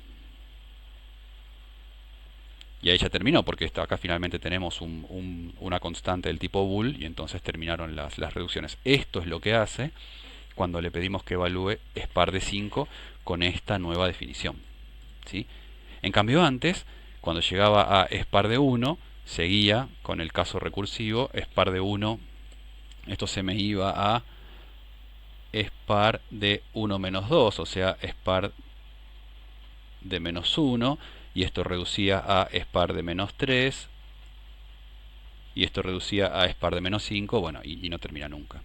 Y ahí ya terminó, porque acá finalmente tenemos una constante del tipo bool, y entonces terminaron las reducciones. Esto es lo que hace cuando le pedimos que evalúe es par de 5 con esta nueva definición. ¿sí? En cambio antes, cuando llegaba a es par de 1, seguía con el caso recursivo, es par de 1, esto se me iba a es par de 1 menos 2, o sea, es par de menos 1, y esto reducía a es par de menos 3, y esto reducía a es par de menos 5, bueno, y no termina nunca.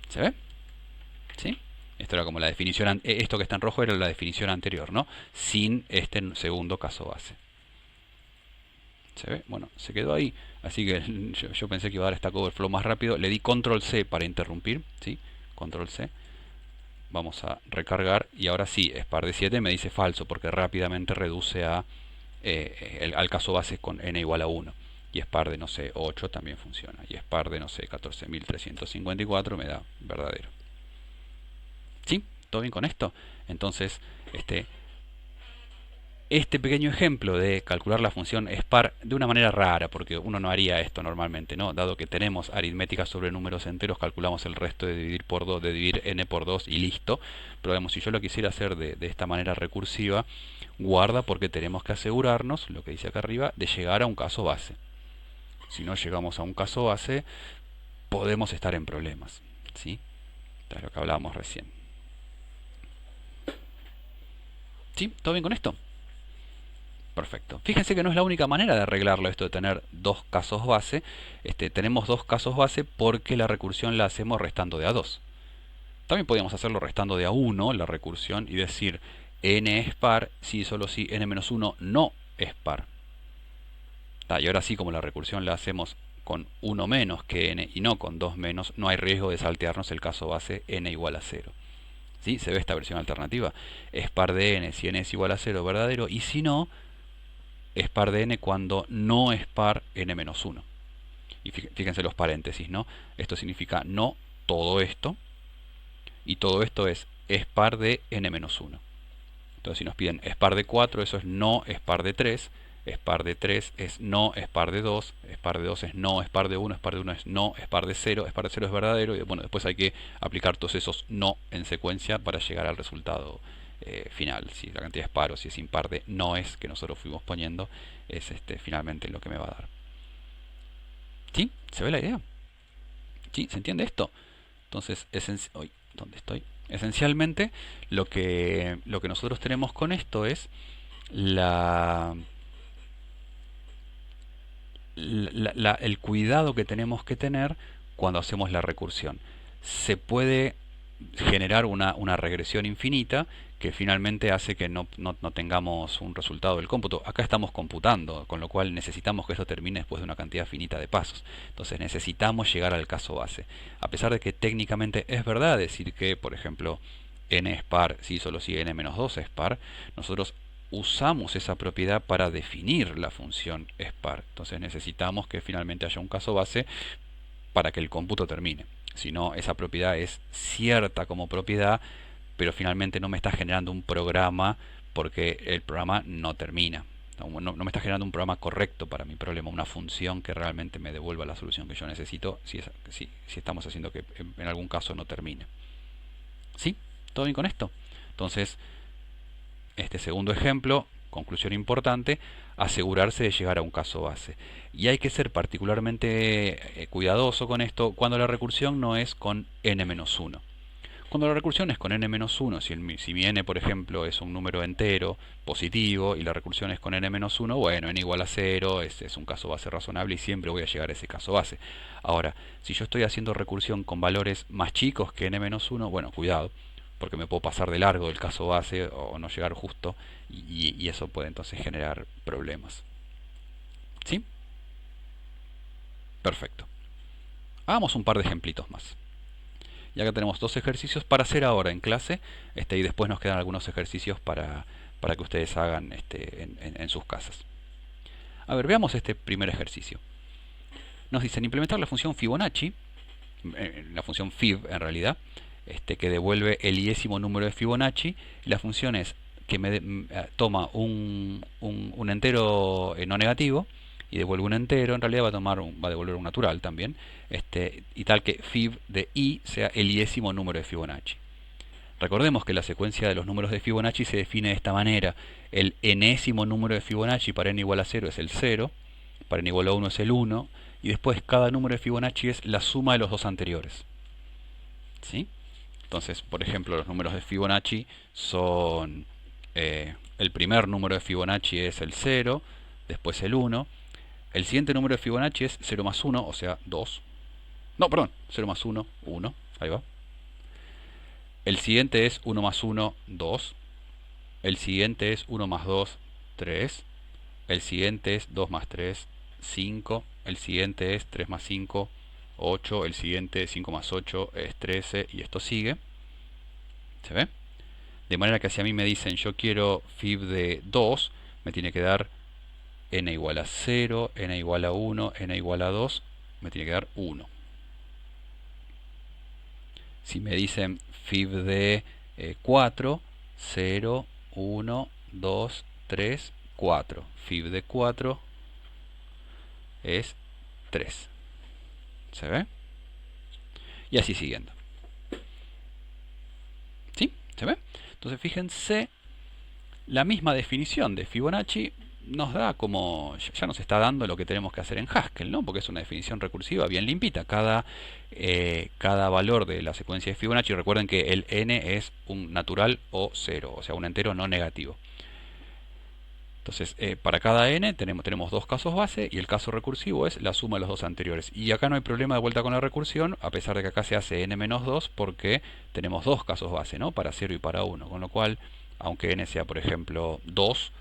¿Se ve? ¿Sí? Esto era como la definición, esto que está en rojo era la definición anterior, ¿no? Sin este segundo caso base. ¿Se ve? Bueno, se quedó ahí. Así que yo pensé que iba a dar Stack Overflow más rápido. Le di Control C para interrumpir, ¿sí? Control C. Vamos a recargar y ahora sí, es par de 7 me dice falso porque rápidamente reduce a al caso base con n igual a 1. Y es par de, no sé, 8 también funciona. Y es par de, no sé, 14.354 me da verdadero. ¿Sí? ¿Todo bien con esto? Entonces, este pequeño ejemplo de calcular la función SPAR de una manera rara, porque uno no haría esto normalmente, ¿no? Dado que tenemos aritmética sobre números enteros, calculamos el resto de dividir por 2, de dividir n por 2 y listo. Pero digamos, si yo lo quisiera hacer de esta manera recursiva, guarda porque tenemos que asegurarnos, lo que dice acá arriba, de llegar a un caso base. Si no llegamos a un caso base, podemos estar en problemas, ¿sí? Esto es lo que hablábamos recién. ¿Sí? ¿Todo bien con esto? Perfecto. Fíjense que no es la única manera de arreglarlo esto de tener dos casos base. Tenemos dos casos base porque la recursión la hacemos restando de a 2. También podríamos hacerlo restando de a 1 la recursión y decir n es par si solo si n menos 1 no es par. Y ahora sí, como la recursión la hacemos con 1 menos que n y no con 2 menos, no hay riesgo de saltearnos el caso base n igual a 0. ¿Sí? Se ve esta versión alternativa. Es par de n si n es igual a 0 verdadero y si no, es par de n cuando no es par n menos 1. Y fíjense los paréntesis, ¿no? Esto significa no todo esto, y todo esto es par de n menos 1. Entonces si nos piden es par de 4, eso es no es par de 3, es par de 3 es no es par de 2, es par de 2 es no es par de 1, es par de 1 es no, es par de 0, es par de 0 es verdadero, y bueno, después hay que aplicar todos esos no en secuencia para llegar al resultado final. Si la cantidad es par o si es impar de no es que nosotros fuimos poniendo, es finalmente lo que me va a dar. ¿Sí? ¿Se ve la idea? ¿Sí? ¿Se entiende esto? Entonces, ¿dónde estoy? Esencialmente, lo que nosotros tenemos con esto es el cuidado que tenemos que tener cuando hacemos la recursión. Se puede generar una regresión infinita que finalmente hace que no tengamos un resultado del cómputo. Acá estamos computando, con lo cual necesitamos que esto termine después de una cantidad finita de pasos. Entonces necesitamos llegar al caso base. A pesar de que técnicamente es verdad decir que, por ejemplo, n es par si solo si n menos 2 es par, nosotros usamos esa propiedad para definir la función es par. Entonces necesitamos que finalmente haya un caso base para que el cómputo termine. Si no, esa propiedad es cierta como propiedad, pero finalmente no me está generando un programa porque el programa no termina. No me está generando un programa correcto para mi problema, una función que realmente me devuelva la solución que yo necesito si estamos haciendo que en algún caso no termine. ¿Sí? ¿Todo bien con esto? Entonces, este segundo ejemplo, conclusión importante, asegurarse de llegar a un caso base. Y hay que ser particularmente cuidadoso con esto cuando la recursión no es con n-1. Cuando la recursión es con n-1, si mi n, por ejemplo, es un número entero positivo y la recursión es con n-1, bueno, n igual a 0, es un caso base razonable y siempre voy a llegar a ese caso base. Ahora, si yo estoy haciendo recursión con valores más chicos que n-1, bueno, cuidado, porque me puedo pasar de largo del caso base o no llegar justo y eso puede entonces generar problemas. ¿Sí? Perfecto. Hagamos un par de ejemplitos más. Y acá tenemos dos ejercicios para hacer ahora en clase, y después nos quedan algunos ejercicios para que ustedes hagan en sus casas. A ver, veamos este primer ejercicio. Nos dicen implementar la función Fibonacci, la función fib en realidad, que devuelve el iésimo número de Fibonacci. La función es que toma un entero no negativo y devuelve un entero, en realidad va a devolver un natural también, y tal que fib de i sea el iésimo número de Fibonacci. Recordemos que la secuencia de los números de Fibonacci se define de esta manera. El enésimo número de Fibonacci para n igual a 0 es el 0, para n igual a 1 es el 1, y después cada número de Fibonacci es la suma de los dos anteriores. ¿Sí? Entonces, por ejemplo, los números de Fibonacci son... el primer número de Fibonacci es el 0, después el 1. El siguiente número de Fibonacci es 0 más 1, o sea, 2. No, perdón, 0 más 1, 1. Ahí va. El siguiente es 1 más 1, 2. El siguiente es 1 más 2, 3. El siguiente es 2 más 3, 5. El siguiente es 3 más 5, 8. El siguiente, 5 más 8, es 13. Y esto sigue. ¿Se ve? De manera que si a mí me dicen yo quiero fib de 2, me tiene que dar n igual a 0, n igual a 1, n igual a 2, me tiene que dar 1. Si me dicen fib de 4, 0, 1, 2, 3, 4. Fib de 4 es 3. ¿Se ve? Y así siguiendo. ¿Sí? ¿Se ve? Entonces fíjense, la misma definición de Fibonacci nos da como, ya nos está dando lo que tenemos que hacer en Haskell, ¿no? Porque es una definición recursiva bien limpita. Cada valor de la secuencia de Fibonacci, recuerden que el n es un natural o 0, o sea, un entero no negativo. Entonces, para cada n tenemos dos casos base y el caso recursivo es la suma de los dos anteriores. Y acá no hay problema de vuelta con la recursión, a pesar de que acá se hace n-2 porque tenemos dos casos base, ¿no? Para 0 y para 1. Con lo cual, aunque n sea, por ejemplo, 2,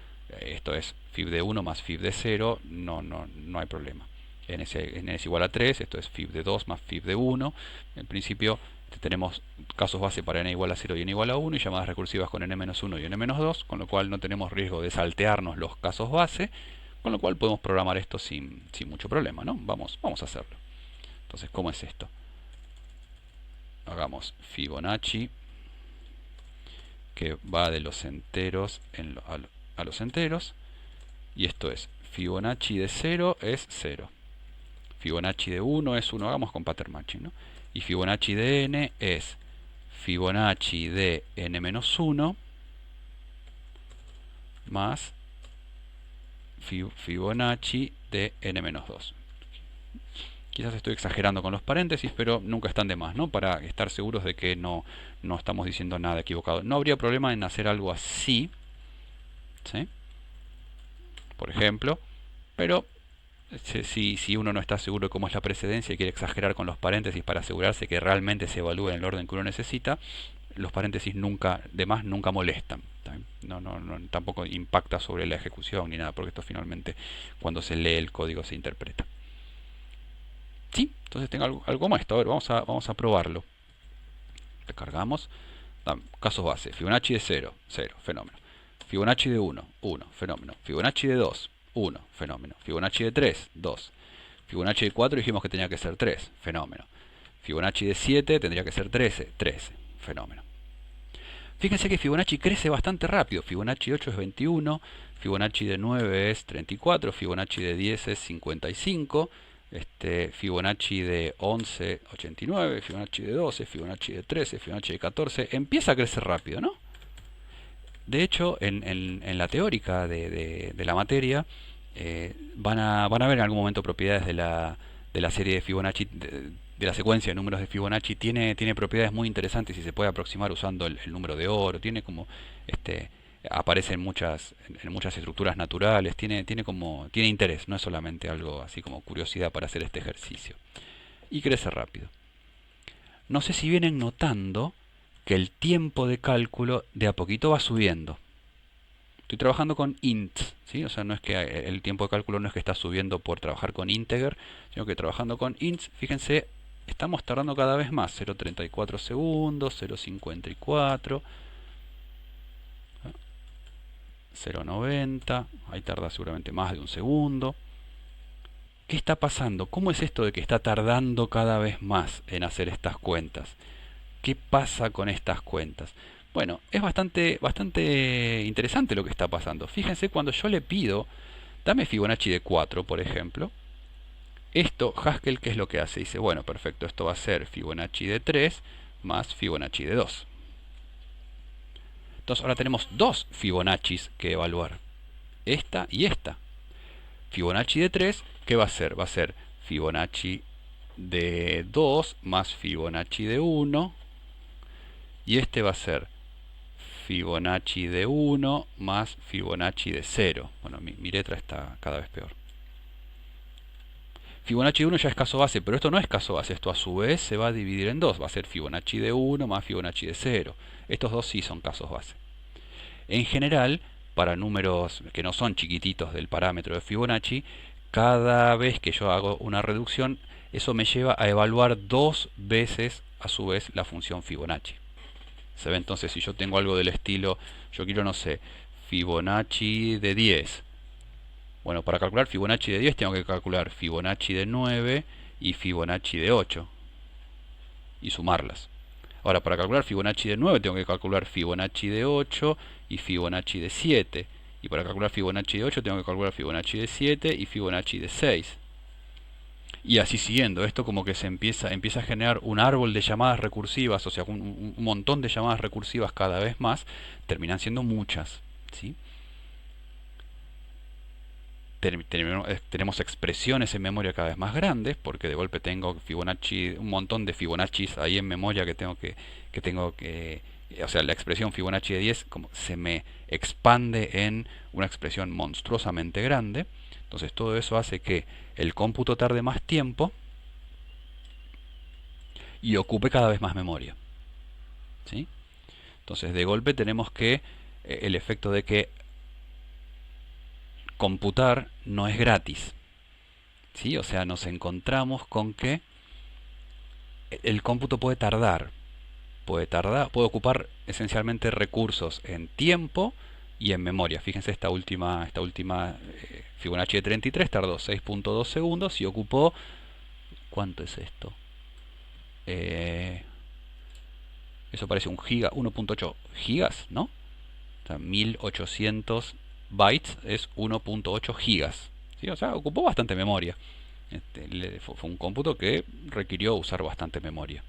esto es fib de 1 más fib de 0, no hay problema. N es igual a 3, esto es fib de 2 más fib de 1. En principio tenemos casos base para n igual a 0 y n igual a 1 y llamadas recursivas con n-1 y n-2, con lo cual no tenemos riesgo de saltearnos los casos base, con lo cual podemos programar esto sin mucho problema, ¿no? Vamos a hacerlo. Entonces, ¿cómo es esto? Hagamos Fibonacci, que va de los enteros a los enteros, y esto es Fibonacci de 0 es 0. Fibonacci de 1 es 1, hagamos con pattern matching, ¿no? Y Fibonacci de n es Fibonacci de n-1 más Fibonacci de n-2. Quizás estoy exagerando con los paréntesis, pero nunca están de más, ¿no? Para estar seguros de que no estamos diciendo nada equivocado. No habría problema en hacer algo así, ¿sí? Por ejemplo, pero si uno no está seguro de cómo es la precedencia y quiere exagerar con los paréntesis para asegurarse que realmente se evalúe en el orden que uno necesita, los paréntesis nunca molestan. Tampoco impacta sobre la ejecución ni nada, porque esto finalmente cuando se lee el código se interpreta. ¿Sí? Entonces tengo algo como esto. A ver, vamos a probarlo. Recargamos. Casos base. Fibonacci de 0, 0, fenómeno. Fibonacci de 1, 1, fenómeno. Fibonacci de 2, 1, fenómeno. Fibonacci de 3, 2. Fibonacci de 4 dijimos que tenía que ser 3, fenómeno. Fibonacci de 7 tendría que ser 13, 13, fenómeno. Fíjense que Fibonacci crece bastante rápido. Fibonacci 8 es 21, Fibonacci de 9 es 34, Fibonacci de 10 es 55, Fibonacci de 11, 89, Fibonacci de 12, Fibonacci de 13, Fibonacci de 14. Empieza a crecer rápido, ¿no? De hecho, en la teórica de la materia, van a ver en algún momento propiedades de la serie de Fibonacci, de la secuencia de números de Fibonacci. Tiene propiedades muy interesantes y se puede aproximar usando el número de oro. Tiene como aparece en muchas estructuras naturales. Tiene interés, no es solamente algo así como curiosidad para hacer este ejercicio. Y crece rápido. No sé si vienen notando que el tiempo de cálculo de a poquito va subiendo. Estoy trabajando con int, ¿sí? O sea, no es que el tiempo de cálculo no es que está subiendo por trabajar con integer, sino que trabajando con ints, fíjense, estamos tardando cada vez más. 0,34 segundos, 0,54, 0,90, ahí tarda seguramente más de un segundo. ¿Qué está pasando? ¿Cómo es esto de que está tardando cada vez más en hacer estas cuentas? ¿Qué pasa con estas cuentas? Bueno, es bastante interesante lo que está pasando. Fíjense, cuando yo le pido, dame Fibonacci de 4, por ejemplo, esto, Haskell, ¿qué es lo que hace? Dice, bueno, perfecto, esto va a ser Fibonacci de 3 más Fibonacci de 2. Entonces ahora tenemos dos Fibonaccis que evaluar. Esta y esta. Fibonacci de 3, ¿qué va a ser? Va a ser Fibonacci de 2 más Fibonacci de 1. Y este va a ser Fibonacci de 1 más Fibonacci de 0. Bueno, mi letra está cada vez peor. Fibonacci de 1 ya es caso base, pero esto no es caso base. Esto a su vez se va a dividir en dos. Va a ser Fibonacci de 1 más Fibonacci de 0. Estos dos sí son casos base. En general, para números que no son chiquititos del parámetro de Fibonacci, cada vez que yo hago una reducción, eso me lleva a evaluar dos veces a su vez la función Fibonacci. ¿Se ve? Entonces, si yo tengo algo del estilo, yo quiero, no sé, Fibonacci de 10. Bueno, para calcular Fibonacci de 10 tengo que calcular Fibonacci de 9 y Fibonacci de 8 y sumarlas. Ahora, para calcular Fibonacci de 9 tengo que calcular Fibonacci de 8 y Fibonacci de 7. Y para calcular Fibonacci de 8 tengo que calcular Fibonacci de 7 y Fibonacci de 6. Y así siguiendo, esto como que se empieza a generar un árbol de llamadas recursivas, o sea, un montón de llamadas recursivas cada vez más, terminan siendo muchas, ¿sí? Tenemos expresiones en memoria cada vez más grandes, porque de golpe tengo Fibonacci, un montón de Fibonaccis ahí en memoria o sea, la expresión Fibonacci de 10 como se me expande en una expresión monstruosamente grande. Entonces todo eso hace que el cómputo tarde más tiempo y ocupe cada vez más memoria, ¿sí? Entonces de golpe tenemos que el efecto de que computar no es gratis, ¿sí? O sea, nos encontramos con que el cómputo puede ocupar esencialmente recursos en tiempo y en memoria. Fíjense esta última Fibonacci de 33 tardó 6.2 segundos y ocupó, ¿cuánto es esto? Eso parece un giga, 1.8 gigas, ¿no? O sea, 1800 bytes es 1.8 gigas, ¿sí? O sea, ocupó bastante memoria. Fue un cómputo que requirió usar bastante memoria.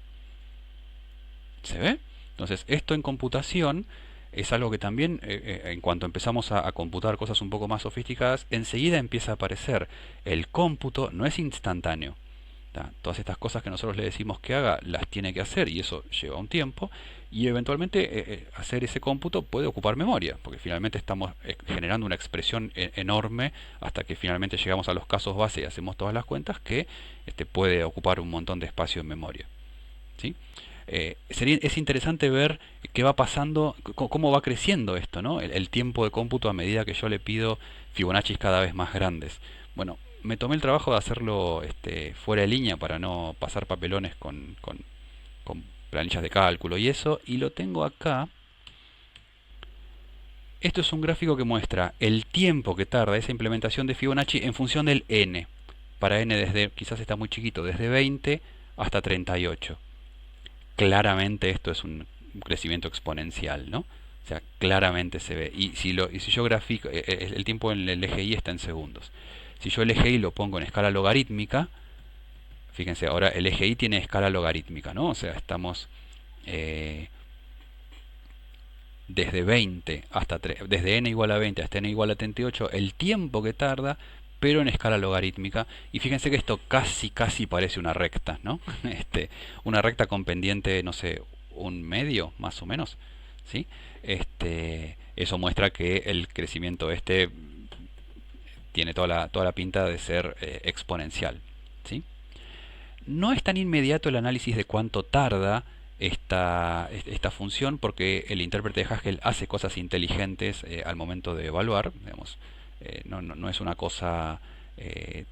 ¿Se ve? Entonces, esto en computación es algo que también, en cuanto empezamos a computar cosas un poco más sofisticadas, enseguida empieza a aparecer. El cómputo no es instantáneo. ¿Tá? Todas estas cosas que nosotros le decimos que haga, las tiene que hacer y eso lleva un tiempo. Y eventualmente hacer ese cómputo puede ocupar memoria, porque finalmente estamos generando una expresión enorme hasta que finalmente llegamos a los casos base y hacemos todas las cuentas que puede ocupar un montón de espacio en memoria, ¿sí? Es interesante ver qué va pasando, cómo va creciendo esto, ¿no? El tiempo de cómputo a medida que yo le pido Fibonacci cada vez más grandes. Bueno, me tomé el trabajo de hacerlo fuera de línea para no pasar papelones con planillas de cálculo y eso, y lo tengo acá. Esto es un gráfico que muestra el tiempo que tarda esa implementación de Fibonacci en función del n. Para n quizás está muy chiquito, desde 20 hasta 38. Claramente esto es un crecimiento exponencial, ¿no? O sea, claramente se ve. Y si yo grafico, el tiempo en el eje Y está en segundos. Si yo el eje Y lo pongo en escala logarítmica, fíjense, ahora el eje Y tiene escala logarítmica, ¿no? O sea, estamos eh, desde 20 desde n igual a 20 hasta n igual a 38, el tiempo que tarda, pero en escala logarítmica. Y fíjense que esto casi parece una recta, ¿no? Una recta con pendiente, no sé, un medio más o menos, ¿sí? Eso muestra que el crecimiento tiene toda la pinta de ser exponencial, ¿sí? No es tan inmediato el análisis de cuánto tarda esta función, porque el intérprete de Haskell hace cosas inteligentes al momento de evaluar, digamos, no es una cosa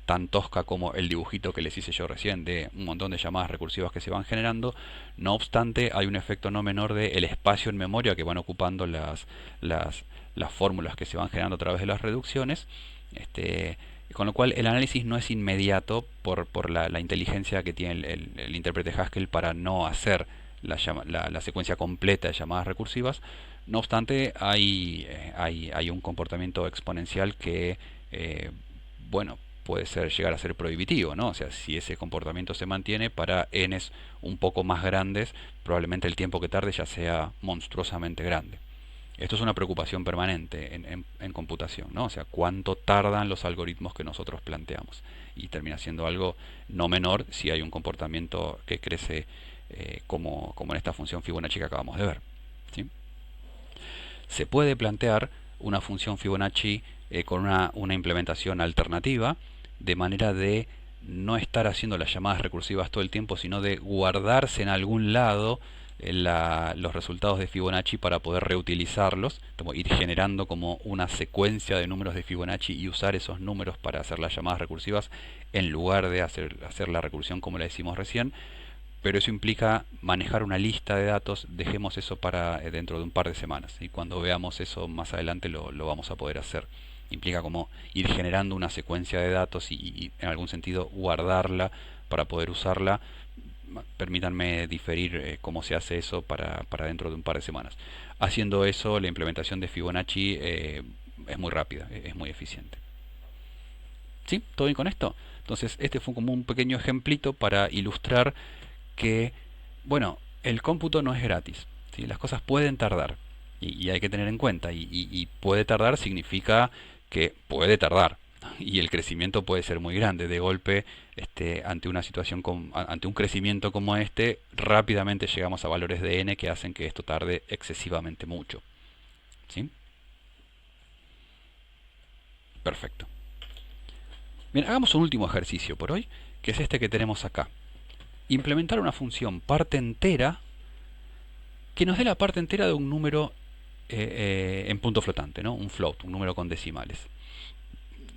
tan tosca como el dibujito que les hice yo recién de un montón de llamadas recursivas que se van generando. No obstante, hay un efecto no menor de el espacio en memoria que van ocupando las fórmulas que se van generando a través de las reducciones. Con lo cual el análisis no es inmediato por la inteligencia que tiene el intérprete Haskell para no hacer la secuencia completa de llamadas recursivas. No obstante, hay un comportamiento exponencial que, bueno, puede llegar a ser prohibitivo, ¿no? O sea, si ese comportamiento se mantiene para n's un poco más grandes, probablemente el tiempo que tarde ya sea monstruosamente grande. Esto es una preocupación permanente en computación, ¿no? O sea, cuánto tardan los algoritmos que nosotros planteamos. Y termina siendo algo no menor si hay un comportamiento que crece como en esta función Fibonacci que acabamos de ver. ¿Sí? Se puede plantear una función Fibonacci con una implementación alternativa, de manera de no estar haciendo las llamadas recursivas todo el tiempo, sino de guardarse en algún lado los resultados de Fibonacci para poder reutilizarlos, como ir generando como una secuencia de números de Fibonacci y usar esos números para hacer las llamadas recursivas en lugar de hacer la recursión como la decimos recién. Pero eso implica manejar una lista de datos. Dejemos eso para dentro de un par de semanas, y cuando veamos eso más adelante lo vamos a poder hacer. Implica como ir generando una secuencia de datos y en algún sentido guardarla para poder usarla. Permítanme diferir cómo se hace eso para dentro de un par de semanas. Haciendo eso, la implementación de Fibonacci es muy rápida, es muy eficiente. ¿Sí? ¿Todo bien con esto? Entonces, este fue como un pequeño ejemplito para ilustrar que, bueno, el cómputo no es gratis, ¿sí? Las cosas pueden tardar y hay que tener en cuenta. Y puede tardar significa que puede tardar. Y el crecimiento puede ser muy grande. De golpe, ante una situación ante un crecimiento como este, rápidamente llegamos a valores de n que hacen que esto tarde excesivamente mucho. ¿Sí? Perfecto. Bien, hagamos un último ejercicio por hoy, que es este que tenemos acá. Implementar una función parte entera que nos dé la parte entera de un número en punto flotante, ¿no? Un float, un número con decimales.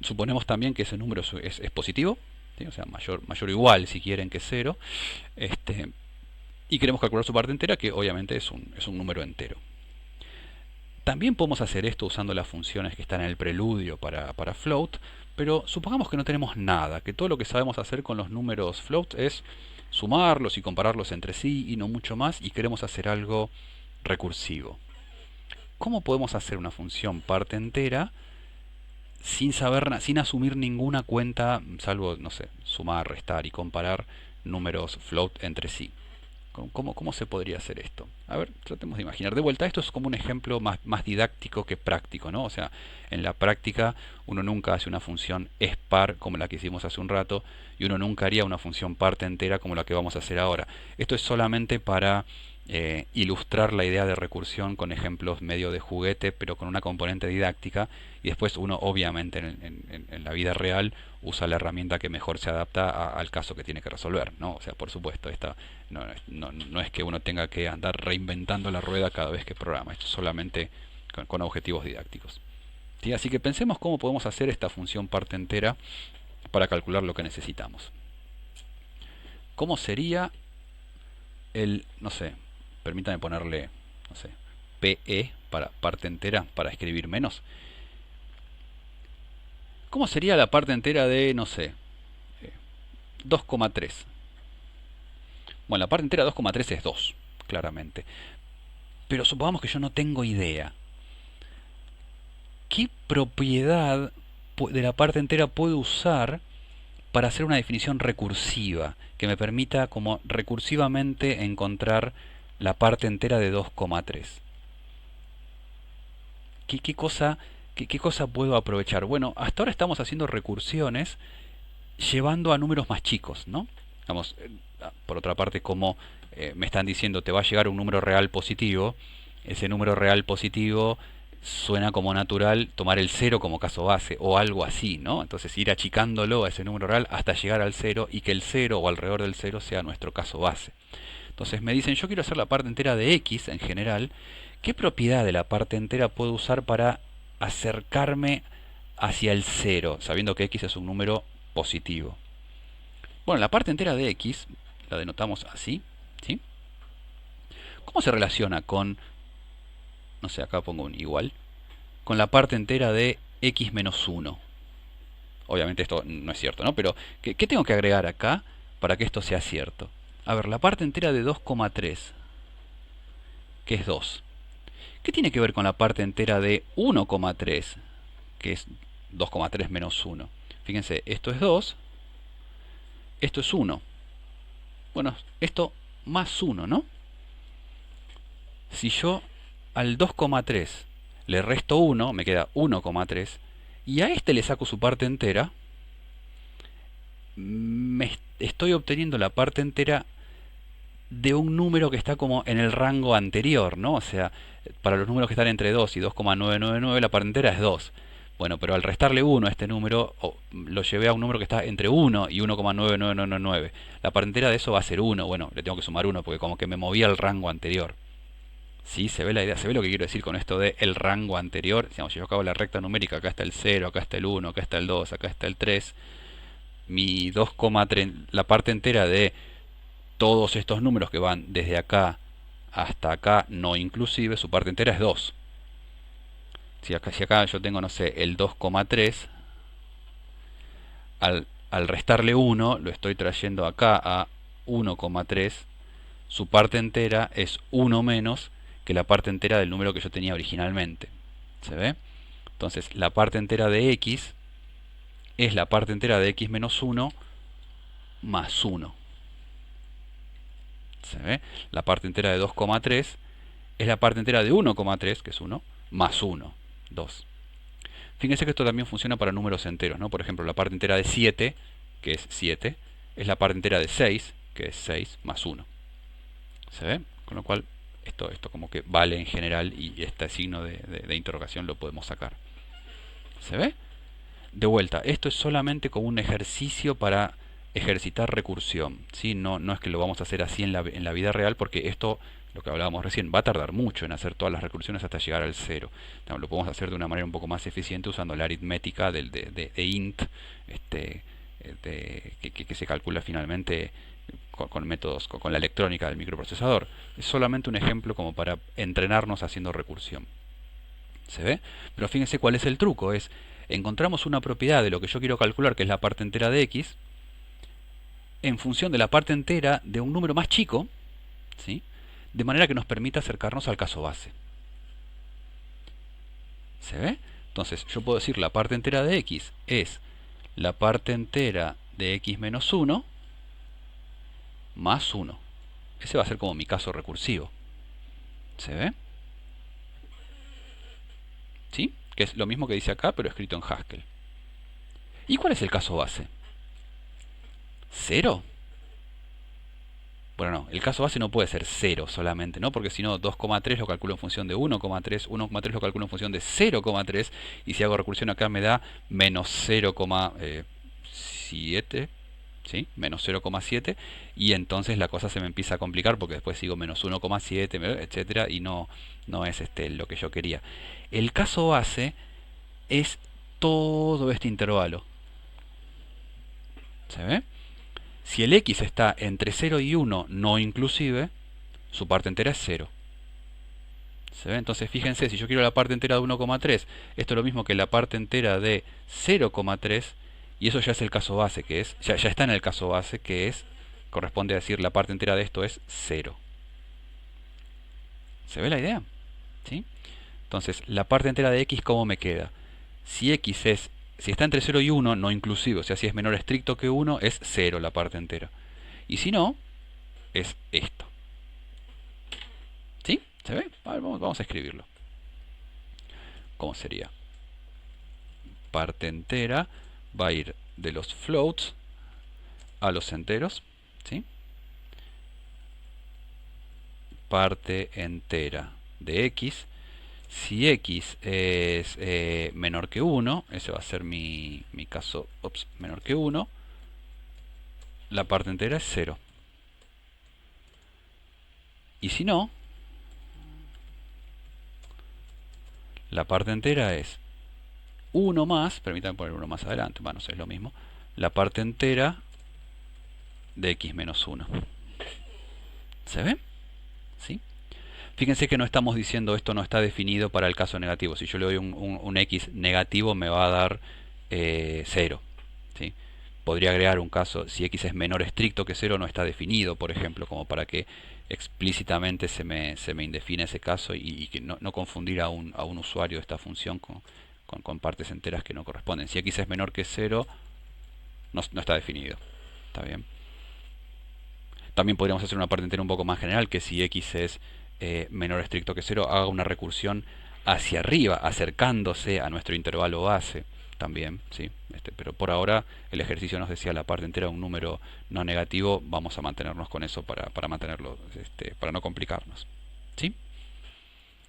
Suponemos también que ese número es positivo, ¿sí? O sea, mayor o igual si quieren que cero. Y queremos calcular su parte entera, que obviamente es un número entero. También podemos hacer esto usando las funciones que están en el preludio para float, pero supongamos que no tenemos nada, que todo lo que sabemos hacer con los números float es sumarlos y compararlos entre sí y no mucho más, y queremos hacer algo recursivo. ¿Cómo podemos hacer una función parte entera sin asumir ninguna cuenta, salvo, no sé, sumar, restar y comparar números float entre sí? ¿Cómo se podría hacer esto? A ver, tratemos de imaginar. De vuelta, esto es como un ejemplo más didáctico que práctico, ¿no? O sea, en la práctica uno nunca hace una función es par como la que hicimos hace un rato, y uno nunca haría una función parte entera como la que vamos a hacer ahora. Esto es solamente para ilustrar la idea de recursión con ejemplos medio de juguete, pero con una componente didáctica, y después uno obviamente en la vida real usa la herramienta que mejor se adapta al caso que tiene que resolver, ¿no? O sea, por supuesto, no es que uno tenga que andar reinventando la rueda cada vez que programa. Esto es solamente con objetivos didácticos. ¿Sí? Así que pensemos cómo podemos hacer esta función parte entera para calcular lo que necesitamos. ¿Cómo sería no sé, permítame ponerle, no sé, PE para parte entera para escribir menos? ¿Cómo sería la parte entera de, no sé, 2,3? Bueno, la parte entera de 2,3 es 2, claramente. Pero supongamos que yo no tengo idea. ¿Qué propiedad de la parte entera puedo usar para hacer una definición recursiva que me permita como recursivamente encontrar la parte entera de 2,3? ¿Qué cosa puedo aprovechar? Bueno, hasta ahora estamos haciendo recursiones llevando a números más chicos, ¿no? Vamos, por otra parte, como me están diciendo te va a llegar un número real positivo, ese número real positivo suena como natural tomar el cero como caso base o algo así, ¿no? Entonces ir achicándolo a ese número real hasta llegar al cero, y que el cero o alrededor del cero sea nuestro caso base. Entonces me dicen, yo quiero hacer la parte entera de x en general. ¿Qué propiedad de la parte entera puedo usar para acercarme hacia el cero, sabiendo que x es un número positivo? Bueno, la parte entera de x la denotamos así, ¿sí? ¿Cómo se relaciona con, no sé, acá pongo un igual, con la parte entera de x menos 1? Obviamente esto no es cierto, ¿no? Pero, ¿qué tengo que agregar acá para que esto sea cierto? A ver, la parte entera de 2,3, que es 2. ¿Qué tiene que ver con la parte entera de 1,3, que es 2,3 menos 1? Fíjense, esto es 2, esto es 1. Bueno, esto más 1, ¿no? Si yo al 2,3 le resto 1, me queda 1,3, y a este le saco su parte entera, estoy obteniendo la parte entera de un número que está como en el rango anterior, ¿no? O sea, para los números que están entre 2 y 2,999 la parte entera es 2. Bueno, pero al restarle 1 a este número, lo llevé a un número que está entre 1 y 1,99999. La parte entera de eso va a ser 1. Bueno, le tengo que sumar 1 porque como que me movía al rango anterior. ¿Sí? ¿Se ve la idea? ¿Se ve lo que quiero decir con esto de el rango anterior? Digamos, si yo acabo la recta numérica, acá está el 0, acá está el 1, acá está el 2, acá está el 3. Mi 2,3, la parte entera de todos estos números que van desde acá hasta acá, no inclusive, su parte entera es 2. Si acá yo tengo, no sé, el 2,3, al restarle 1, lo estoy trayendo acá a 1,3, su parte entera es 1 menos que la parte entera del número que yo tenía originalmente. ¿Se ve? Entonces, la parte entera de x es la parte entera de x menos 1 más 1. ¿Se ve? La parte entera de 2,3 es la parte entera de 1,3, que es 1, más 1, 2. Fíjense que esto también funciona para números enteros, ¿no? Por ejemplo, la parte entera de 7, que es 7, es la parte entera de 6, que es 6, más 1. ¿Se ve? Con lo cual, esto como que vale en general y este signo de interrogación lo podemos sacar. ¿Se ve? De vuelta, esto es solamente como un ejercicio para ejercitar recursión, ¿sí? No es que lo vamos a hacer así en la vida real, porque esto, lo que hablábamos recién, va a tardar mucho en hacer todas las recursiones hasta llegar al cero. Lo podemos hacer de una manera un poco más eficiente usando la aritmética de int, que se calcula finalmente con métodos, con la electrónica del microprocesador. Es solamente un ejemplo como para entrenarnos haciendo recursión. ¿Se ve? Pero fíjense cuál es el truco, encontramos una propiedad de lo que yo quiero calcular, que es la parte entera de x, en función de la parte entera de un número más chico, ¿sí? De manera que nos permita acercarnos al caso base. ¿Se ve? Entonces yo puedo decir la parte entera de x es la parte entera de x menos 1 más 1. Ese va a ser como mi caso recursivo. ¿Se ve? ¿Sí? Que es lo mismo que dice acá, pero escrito en Haskell. ¿Y cuál es el caso base? ¿0? Bueno, no, el caso base no puede ser 0 solamente, ¿no? Porque si no, 2,3 lo calculo en función de 1,3, 1,3 lo calculo en función de 0,3, y si hago recursión acá me da menos 0,7, ¿sí? Menos 0,7, y entonces la cosa se me empieza a complicar porque después sigo menos 1,7, etcétera, y no es lo que yo quería. El caso base es todo este intervalo. ¿Se ve? Si el x está entre 0 y 1 no inclusive, su parte entera es 0. ¿Se ve? Entonces fíjense, si yo quiero la parte entera de 1,3, esto es lo mismo que la parte entera de 0,3, y eso ya es el caso base, que es, ya está en el caso base, que es, corresponde a decir la parte entera de esto es 0. ¿Se ve la idea? ¿Sí? Entonces, la parte entera de x, ¿cómo me queda? Si está entre 0 y 1, no inclusive, o sea, si es menor estricto que 1, es 0 la parte entera. Y si no, es esto. ¿Sí? ¿Se ve? Vamos a escribirlo. ¿Cómo sería? Parte entera va a ir de los floats a los enteros. ¿Sí? Parte entera de x. Si x es menor que 1, ese va a ser mi caso, menor que 1, la parte entera es 0. Y si no, la parte entera es 1 más, permítanme poner 1 más adelante, bueno, es lo mismo, la parte entera de x menos 1. ¿Se ve? ¿Sí? Fíjense que no estamos diciendo esto no está definido para el caso negativo. Si yo le doy un x negativo me va a dar 0. ¿Sí? Podría agregar un caso, si x es menor estricto que 0 no está definido, por ejemplo, como para que explícitamente se me indefine ese caso y que no confundir a un usuario de esta función con partes enteras que no corresponden. Si x es menor que 0, no está definido. ¿Está bien? También podríamos hacer una parte entera un poco más general, que si x es menor estricto que 0, haga una recursión hacia arriba, acercándose a nuestro intervalo base también, ¿sí? Pero por ahora el ejercicio nos decía la parte entera de un número no negativo, vamos a mantenernos con eso para mantenerlo, para no complicarnos, ¿sí?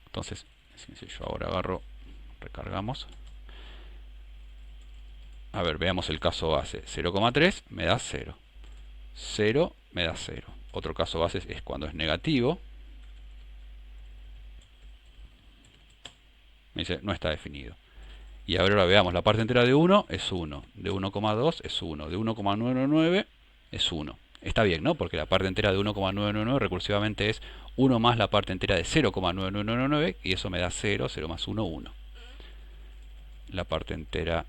Entonces, si yo ahora agarro, recargamos. A ver, veamos el caso base. 0,3 me da 0. 0 me da 0. Otro caso base es cuando es negativo. Me dice, no está definido. Y ahora veamos, la parte entera de 1 es 1. De 1,2 es 1. De 1,999 es 1. Está bien, ¿no? Porque la parte entera de 1,999 recursivamente es 1 más la parte entera de 0,9999 y eso me da 0, 0 más 1, 1. La parte entera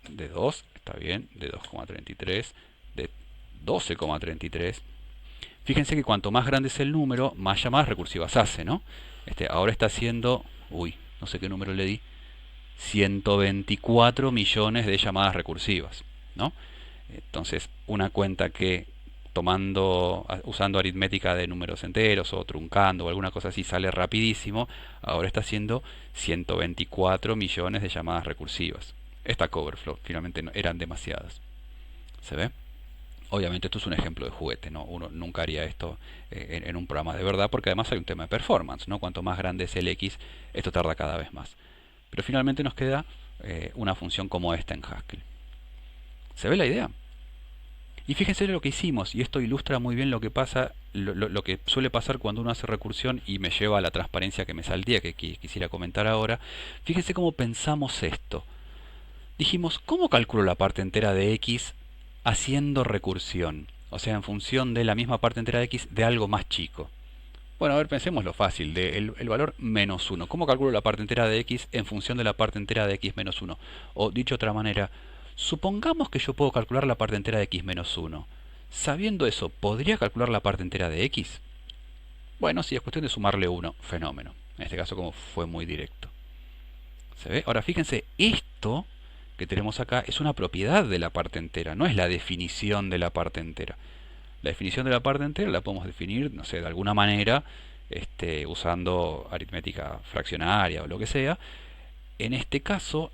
de 2, está bien, de 2,33, de 12,33. Fíjense que cuanto más grande es el número, más llamadas recursivas hace, ¿no? Ahora está haciendo, uy, no sé qué número le di, 124 millones de llamadas recursivas, ¿no? Entonces, una cuenta que usando aritmética de números enteros o truncando o alguna cosa así sale rapidísimo, ahora está haciendo 124 millones de llamadas recursivas. Esta Coverflow finalmente eran demasiadas. ¿Se ve? Obviamente esto es un ejemplo de juguete, ¿no? Uno nunca haría esto en un programa de verdad porque además hay un tema de performance, ¿no? Cuanto más grande es el X, esto tarda cada vez más. Pero finalmente nos queda una función como esta en Haskell. ¿Se ve la idea? Y fíjense lo que hicimos, y esto ilustra muy bien lo que pasa, lo que suele pasar cuando uno hace recursión y me lleva a la transparencia que me saltía, que quisiera comentar ahora. Fíjense cómo pensamos esto. Dijimos, ¿cómo calculo la parte entera de X haciendo recursión? O sea, en función de la misma parte entera de X de algo más chico. Bueno, a ver, pensemos lo fácil, el valor menos 1. ¿Cómo calculo la parte entera de X en función de la parte entera de X menos 1? O dicho de otra manera, supongamos que yo puedo calcular la parte entera de X menos 1. Sabiendo eso, ¿podría calcular la parte entera de X? Bueno, sí, es cuestión de sumarle 1. Fenómeno. En este caso como fue muy directo. ¿Se ve? Ahora fíjense, esto que tenemos acá es una propiedad de la parte entera, no es la definición de la parte entera. La definición de la parte entera la podemos definir, no sé, de alguna manera, usando aritmética fraccionaria o lo que sea. En este caso,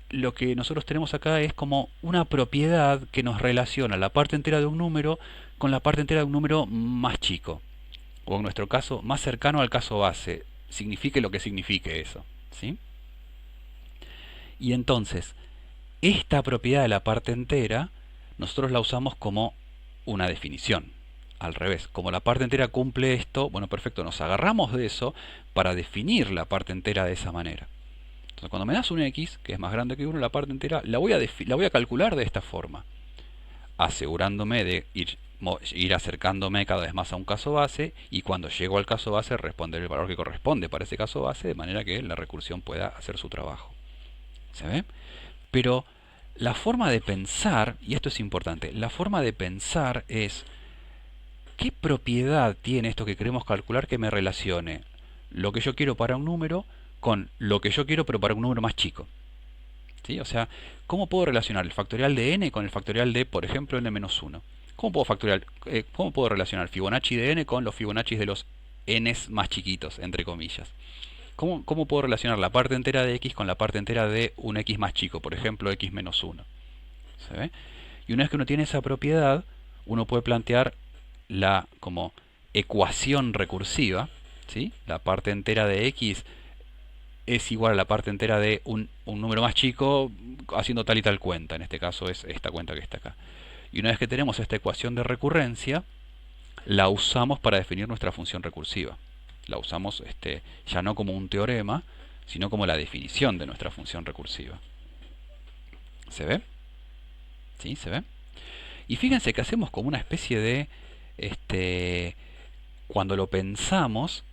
lo que nosotros tenemos acá es como una propiedad que nos relaciona la parte entera de un número con la parte entera de un número más chico. O en nuestro caso, más cercano al caso base. Signifique lo que signifique eso. ¿Sí? Y entonces, esta propiedad de la parte entera, nosotros la usamos como una definición. Al revés, como la parte entera cumple esto, bueno, perfecto, nos agarramos de eso para definir la parte entera de esa manera. Entonces, cuando me das un X, que es más grande que 1, la parte entera la voy a calcular de esta forma, asegurándome de ir acercándome cada vez más a un caso base y cuando llego al caso base responder el valor que corresponde para ese caso base de manera que la recursión pueda hacer su trabajo. ¿Se ve? Pero la forma de pensar, y esto es importante, la forma de pensar es ¿qué propiedad tiene esto que queremos calcular que me relacione lo que yo quiero para un número con lo que yo quiero pero para un número más chico? ¿Sí? O sea, ¿cómo puedo relacionar el factorial de n con el factorial de, por ejemplo, n-1? ¿Cómo puedo relacionar Fibonacci de n con los Fibonacci de los n's más chiquitos, entre comillas? ¿Cómo puedo relacionar la parte entera de x con la parte entera de un x más chico, por ejemplo, x menos 1? ¿Se ve? Y una vez que uno tiene esa propiedad, uno puede plantear la como ecuación recursiva, ¿sí? La parte entera de x es igual a la parte entera de un número más chico haciendo tal y tal cuenta. En este caso es esta cuenta que está acá. Y una vez que tenemos esta ecuación de recurrencia, la usamos para definir nuestra función recursiva. La usamos ya no como un teorema, sino como la definición de nuestra función recursiva. ¿Se ve? ¿Sí? ¿Se ve? Y fíjense que hacemos como una especie de cuando lo pensamos,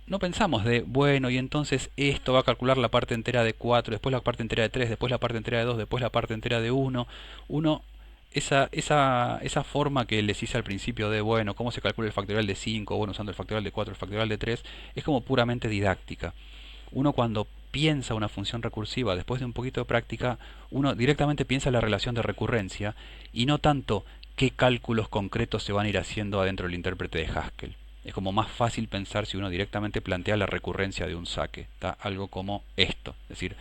no pensamos de, bueno, y entonces esto va a calcular la parte entera de 4, después la parte entera de 3, después la parte entera de 2, después la parte entera de 1. Esa forma que les hice al principio de, bueno, cómo se calcula el factorial de 5, bueno, usando el factorial de 4, el factorial de 3, es como puramente didáctica. Uno cuando piensa una función recursiva después de un poquito de práctica, uno directamente piensa la relación de recurrencia y no tanto qué cálculos concretos se van a ir haciendo adentro del intérprete de Haskell. Es como más fácil pensar si uno directamente plantea la recurrencia de un saque. Está algo como esto. Es decir,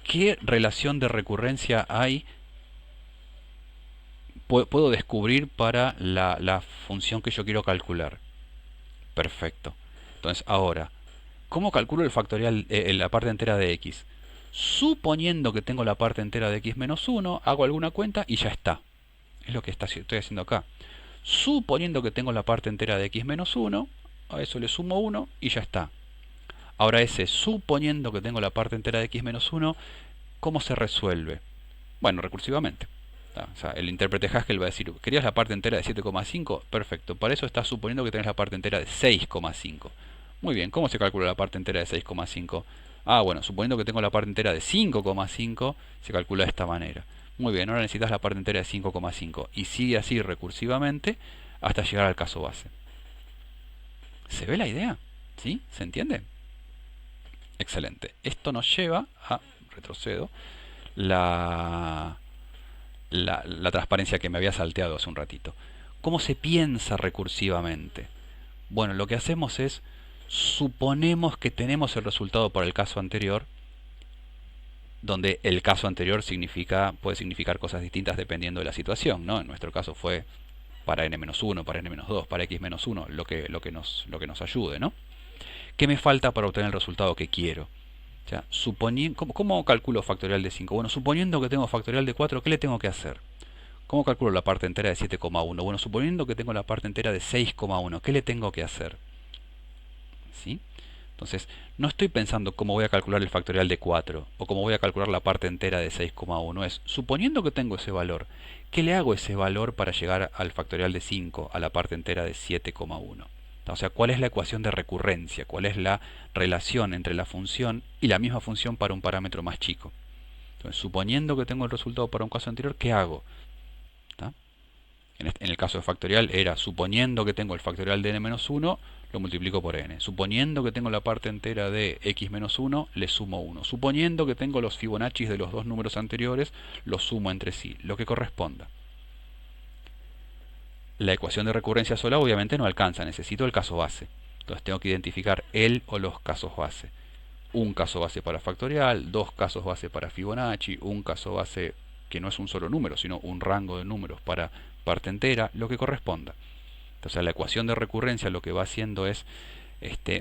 ¿qué relación de recurrencia hay? Puedo descubrir para la función que yo quiero calcular. Perfecto. Entonces, ahora, ¿cómo calculo el factorial, la parte entera de x? Suponiendo que tengo la parte entera de x menos 1, hago alguna cuenta y ya está. Es lo que estoy haciendo acá. Suponiendo que tengo la parte entera de x menos 1, a eso le sumo 1 y ya está. Ahora ese suponiendo que tengo la parte entera de x menos 1, ¿cómo se resuelve? Bueno, recursivamente. O sea, el intérprete Haskell va a decir, ¿querías la parte entera de 7,5? Perfecto. Para eso estás suponiendo que tenés la parte entera de 6,5. Muy bien, ¿cómo se calcula la parte entera de 6,5? Ah, bueno, suponiendo que tengo la parte entera de 5,5, se calcula de esta manera. Muy bien, ahora necesitas la parte entera de 5,5. Y sigue así recursivamente hasta llegar al caso base. ¿Se ve la idea? ¿Sí? ¿Se entiende? Excelente. Esto nos lleva a, retrocedo, la, la transparencia que me había salteado hace un ratito. ¿Cómo se piensa recursivamente? Bueno, lo que hacemos es, suponemos que tenemos el resultado para el caso anterior, donde el caso anterior puede significar cosas distintas dependiendo de la situación, ¿no? En nuestro caso fue para n-1, para n-2, para x-1, lo que nos ayude, ¿no? ¿Qué me falta para obtener el resultado que quiero? O sea, ¿cómo calculo factorial de 5? Bueno, suponiendo que tengo factorial de 4, ¿qué le tengo que hacer? ¿Cómo calculo la parte entera de 7,1? Bueno, suponiendo que tengo la parte entera de 6,1, ¿qué le tengo que hacer? ¿Sí? Entonces, no estoy pensando cómo voy a calcular el factorial de 4 o cómo voy a calcular la parte entera de 6,1. Es, suponiendo que tengo ese valor, ¿qué le hago a ese valor para llegar al factorial de 5, a la parte entera de 7,1? O sea, ¿cuál es la ecuación de recurrencia? ¿Cuál es la relación entre la función y la misma función para un parámetro más chico? Entonces, suponiendo que tengo el resultado para un caso anterior, ¿qué hago? ¿Está? En el caso de factorial era, suponiendo que tengo el factorial de n-1, lo multiplico por n. Suponiendo que tengo la parte entera de x-1, le sumo 1. Suponiendo que tengo los Fibonacci de los dos números anteriores, los sumo entre sí, lo que corresponda. La ecuación de recurrencia sola obviamente no alcanza, necesito el caso base. Entonces tengo que identificar el o los casos base. Un caso base para factorial, dos casos base para Fibonacci, un caso base que no es un solo número, sino un rango de números para parte entera, lo que corresponda. Entonces la ecuación de recurrencia lo que va haciendo es,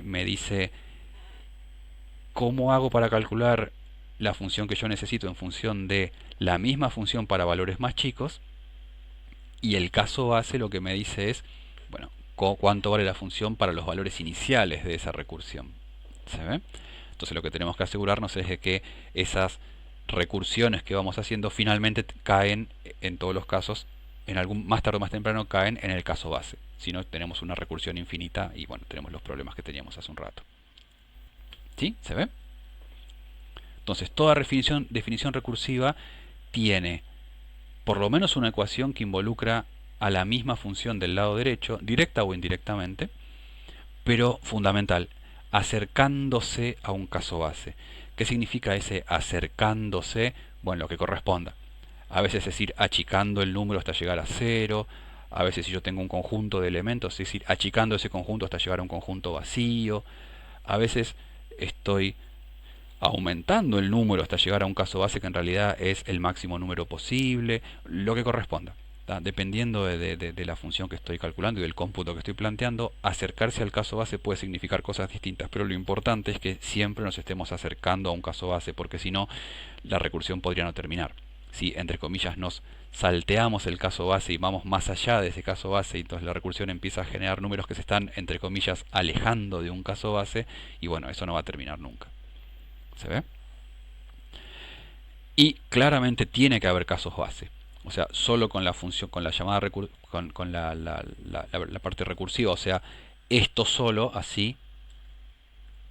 me dice cómo hago para calcular la función que yo necesito en función de la misma función para valores más chicos, y el caso base lo que me dice es, bueno, cuánto vale la función para los valores iniciales de esa recursión. ¿Se ve? Entonces lo que tenemos que asegurarnos es de que esas recursiones que vamos haciendo finalmente caen, en todos los casos, más tarde o más temprano caen en el caso base. Si no, tenemos una recursión infinita y bueno, tenemos los problemas que teníamos hace un rato. ¿Sí? ¿Se ve? Entonces toda definición recursiva tiene por lo menos una ecuación que involucra a la misma función del lado derecho, directa o indirectamente, pero fundamental, acercándose a un caso base. ¿Qué significa ese acercándose? Bueno, lo que corresponda. A veces es ir achicando el número hasta llegar a cero, a veces si yo tengo un conjunto de elementos, es ir achicando ese conjunto hasta llegar a un conjunto vacío, a veces estoy aumentando el número hasta llegar a un caso base que en realidad es el máximo número posible, lo que corresponda. Dependiendo de la función que estoy calculando y del cómputo que estoy planteando, acercarse al caso base puede significar cosas distintas, pero lo importante es que siempre nos estemos acercando a un caso base, porque si no, la recursión podría no terminar. Si, entre comillas, nos salteamos el caso base y vamos más allá de ese caso base, y entonces la recursión empieza a generar números que se están, entre comillas, alejando de un caso base, y bueno, eso no va a terminar nunca. ¿Se ve? Y claramente tiene que haber casos base. O sea, solo con la función, con la llamada con la parte recursiva, o sea, esto solo así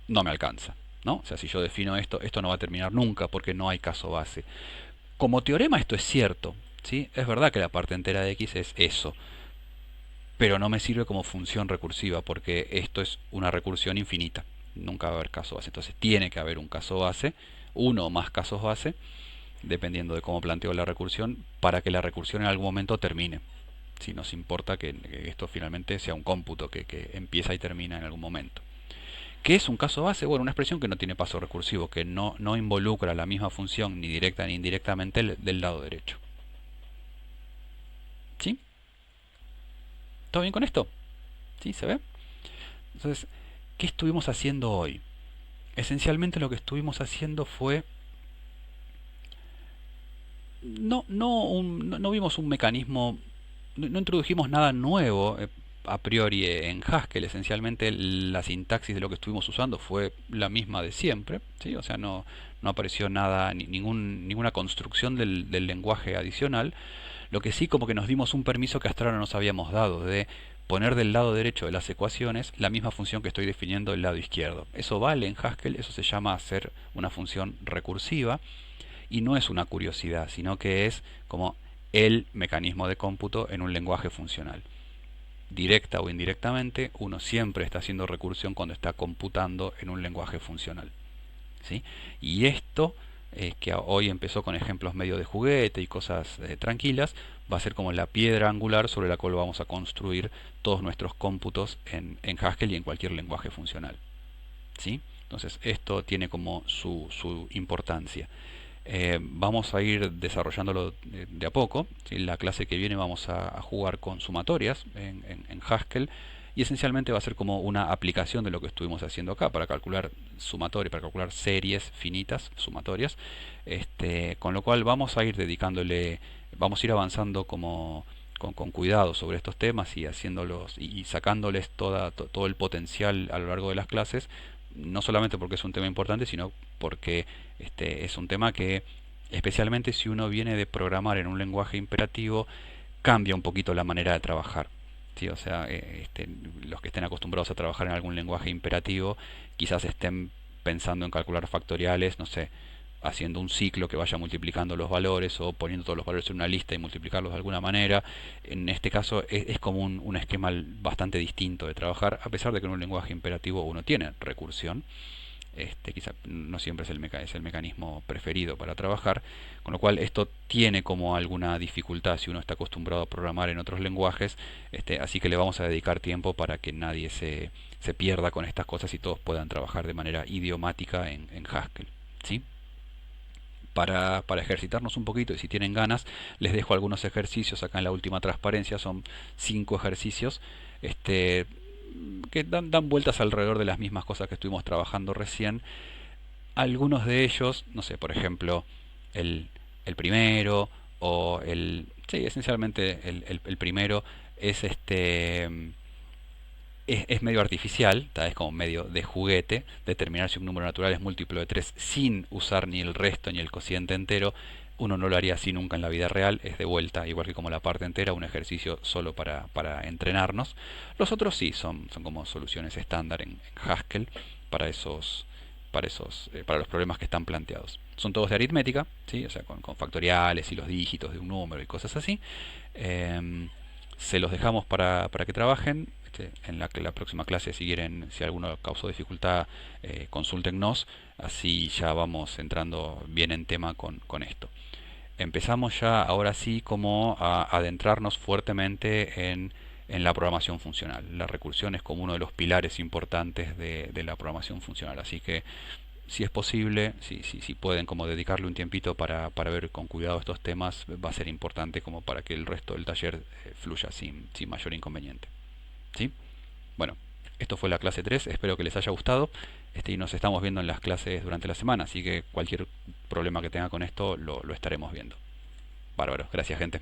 no me alcanza, ¿no? O sea, si yo defino esto, esto no va a terminar nunca porque no hay caso base. Como teorema esto es cierto, ¿sí? Es verdad que la parte entera de x es eso, pero no me sirve como función recursiva porque esto es una recursión infinita. Nunca va a haber caso base. Entonces tiene que haber un caso base, uno o más casos base, dependiendo de cómo planteo la recursión, para que la recursión en algún momento termine. Si nos importa que esto finalmente sea un cómputo que empieza y termina en algún momento. ¿Qué es un caso base? Bueno, una expresión que no tiene paso recursivo, que no involucra la misma función ni directa ni indirectamente del lado derecho. ¿Sí? ¿Todo bien con esto? ¿Sí? ¿Se ve? Entonces, ¿qué estuvimos haciendo hoy? Esencialmente lo que estuvimos haciendo fue no vimos un mecanismo, no introdujimos nada nuevo a priori en Haskell. Esencialmente la sintaxis de lo que estuvimos usando fue la misma de siempre, ¿sí? O sea, no apareció nada, ninguna construcción del lenguaje adicional. Lo que sí, como que nos dimos un permiso que hasta ahora no nos habíamos dado, de poner del lado derecho de las ecuaciones la misma función que estoy definiendo del lado izquierdo. Eso vale en Haskell, eso se llama hacer una función recursiva, y no es una curiosidad, sino que es como el mecanismo de cómputo en un lenguaje funcional. Directa o indirectamente, uno siempre está haciendo recursión cuando está computando en un lenguaje funcional. ¿Sí? Y esto, que hoy empezó con ejemplos medio de juguete y cosas tranquilas, va a ser como la piedra angular sobre la cual vamos a construir todos nuestros cómputos en Haskell y en cualquier lenguaje funcional. ¿Sí? Entonces esto tiene como su importancia. Vamos a ir desarrollándolo de a poco. ¿Sí? La clase que viene vamos a jugar con sumatorias en Haskell, y esencialmente va a ser como una aplicación de lo que estuvimos haciendo acá para calcular sumatorias, para calcular series finitas sumatorias. Con lo cual vamos a ir dedicándole, vamos a ir avanzando como con cuidado sobre estos temas y haciéndolos y sacándoles todo el potencial a lo largo de las clases, no solamente porque es un tema importante, sino porque es un tema que, especialmente si uno viene de programar en un lenguaje imperativo, cambia un poquito la manera de trabajar. ¿Sí? O sea, los que estén acostumbrados a trabajar en algún lenguaje imperativo, quizás estén pensando en calcular factoriales, no sé, haciendo un ciclo que vaya multiplicando los valores o poniendo todos los valores en una lista y multiplicarlos de alguna manera. En este caso es como un esquema bastante distinto de trabajar, a pesar de que en un lenguaje imperativo uno tiene recursión. Quizá no siempre es el mecanismo preferido para trabajar, con lo cual esto tiene como alguna dificultad si uno está acostumbrado a programar en otros lenguajes. Así que le vamos a dedicar tiempo para que nadie se pierda con estas cosas y todos puedan trabajar de manera idiomática en Haskell. ¿Sí? Para ejercitarnos un poquito, y si tienen ganas, les dejo algunos ejercicios acá en la última transparencia. Son 5 ejercicios que dan vueltas alrededor de las mismas cosas que estuvimos trabajando recién. Algunos de ellos, no sé, por ejemplo, el primero, o sí, esencialmente el primero es es medio artificial, es como medio de juguete, determinar si un número natural es múltiplo de 3 sin usar ni el resto ni el cociente entero. Uno no lo haría así nunca en la vida real, es de vuelta, igual que como la parte entera, un ejercicio solo para entrenarnos. Los otros sí, son como soluciones estándar en Haskell para para los problemas que están planteados. Son todos de aritmética, ¿sí? O sea, con factoriales y los dígitos de un número y cosas así. Se los dejamos para que trabajen. En la próxima clase, si quieren, si alguno causó dificultad, consúltennos, así ya vamos entrando bien en tema con esto. Empezamos ya ahora sí como a adentrarnos fuertemente en la programación funcional. La recursión es como uno de los pilares importantes de la programación funcional, así que si es posible, si pueden como dedicarle un tiempito para ver con cuidado estos temas, va a ser importante como para que el resto del taller fluya sin mayor inconveniente. ¿Sí? Bueno, esto fue la clase 3, espero que les haya gustado, y nos estamos viendo en las clases durante la semana, así que cualquier problema que tenga con esto lo estaremos viendo. Bárbaro, gracias gente.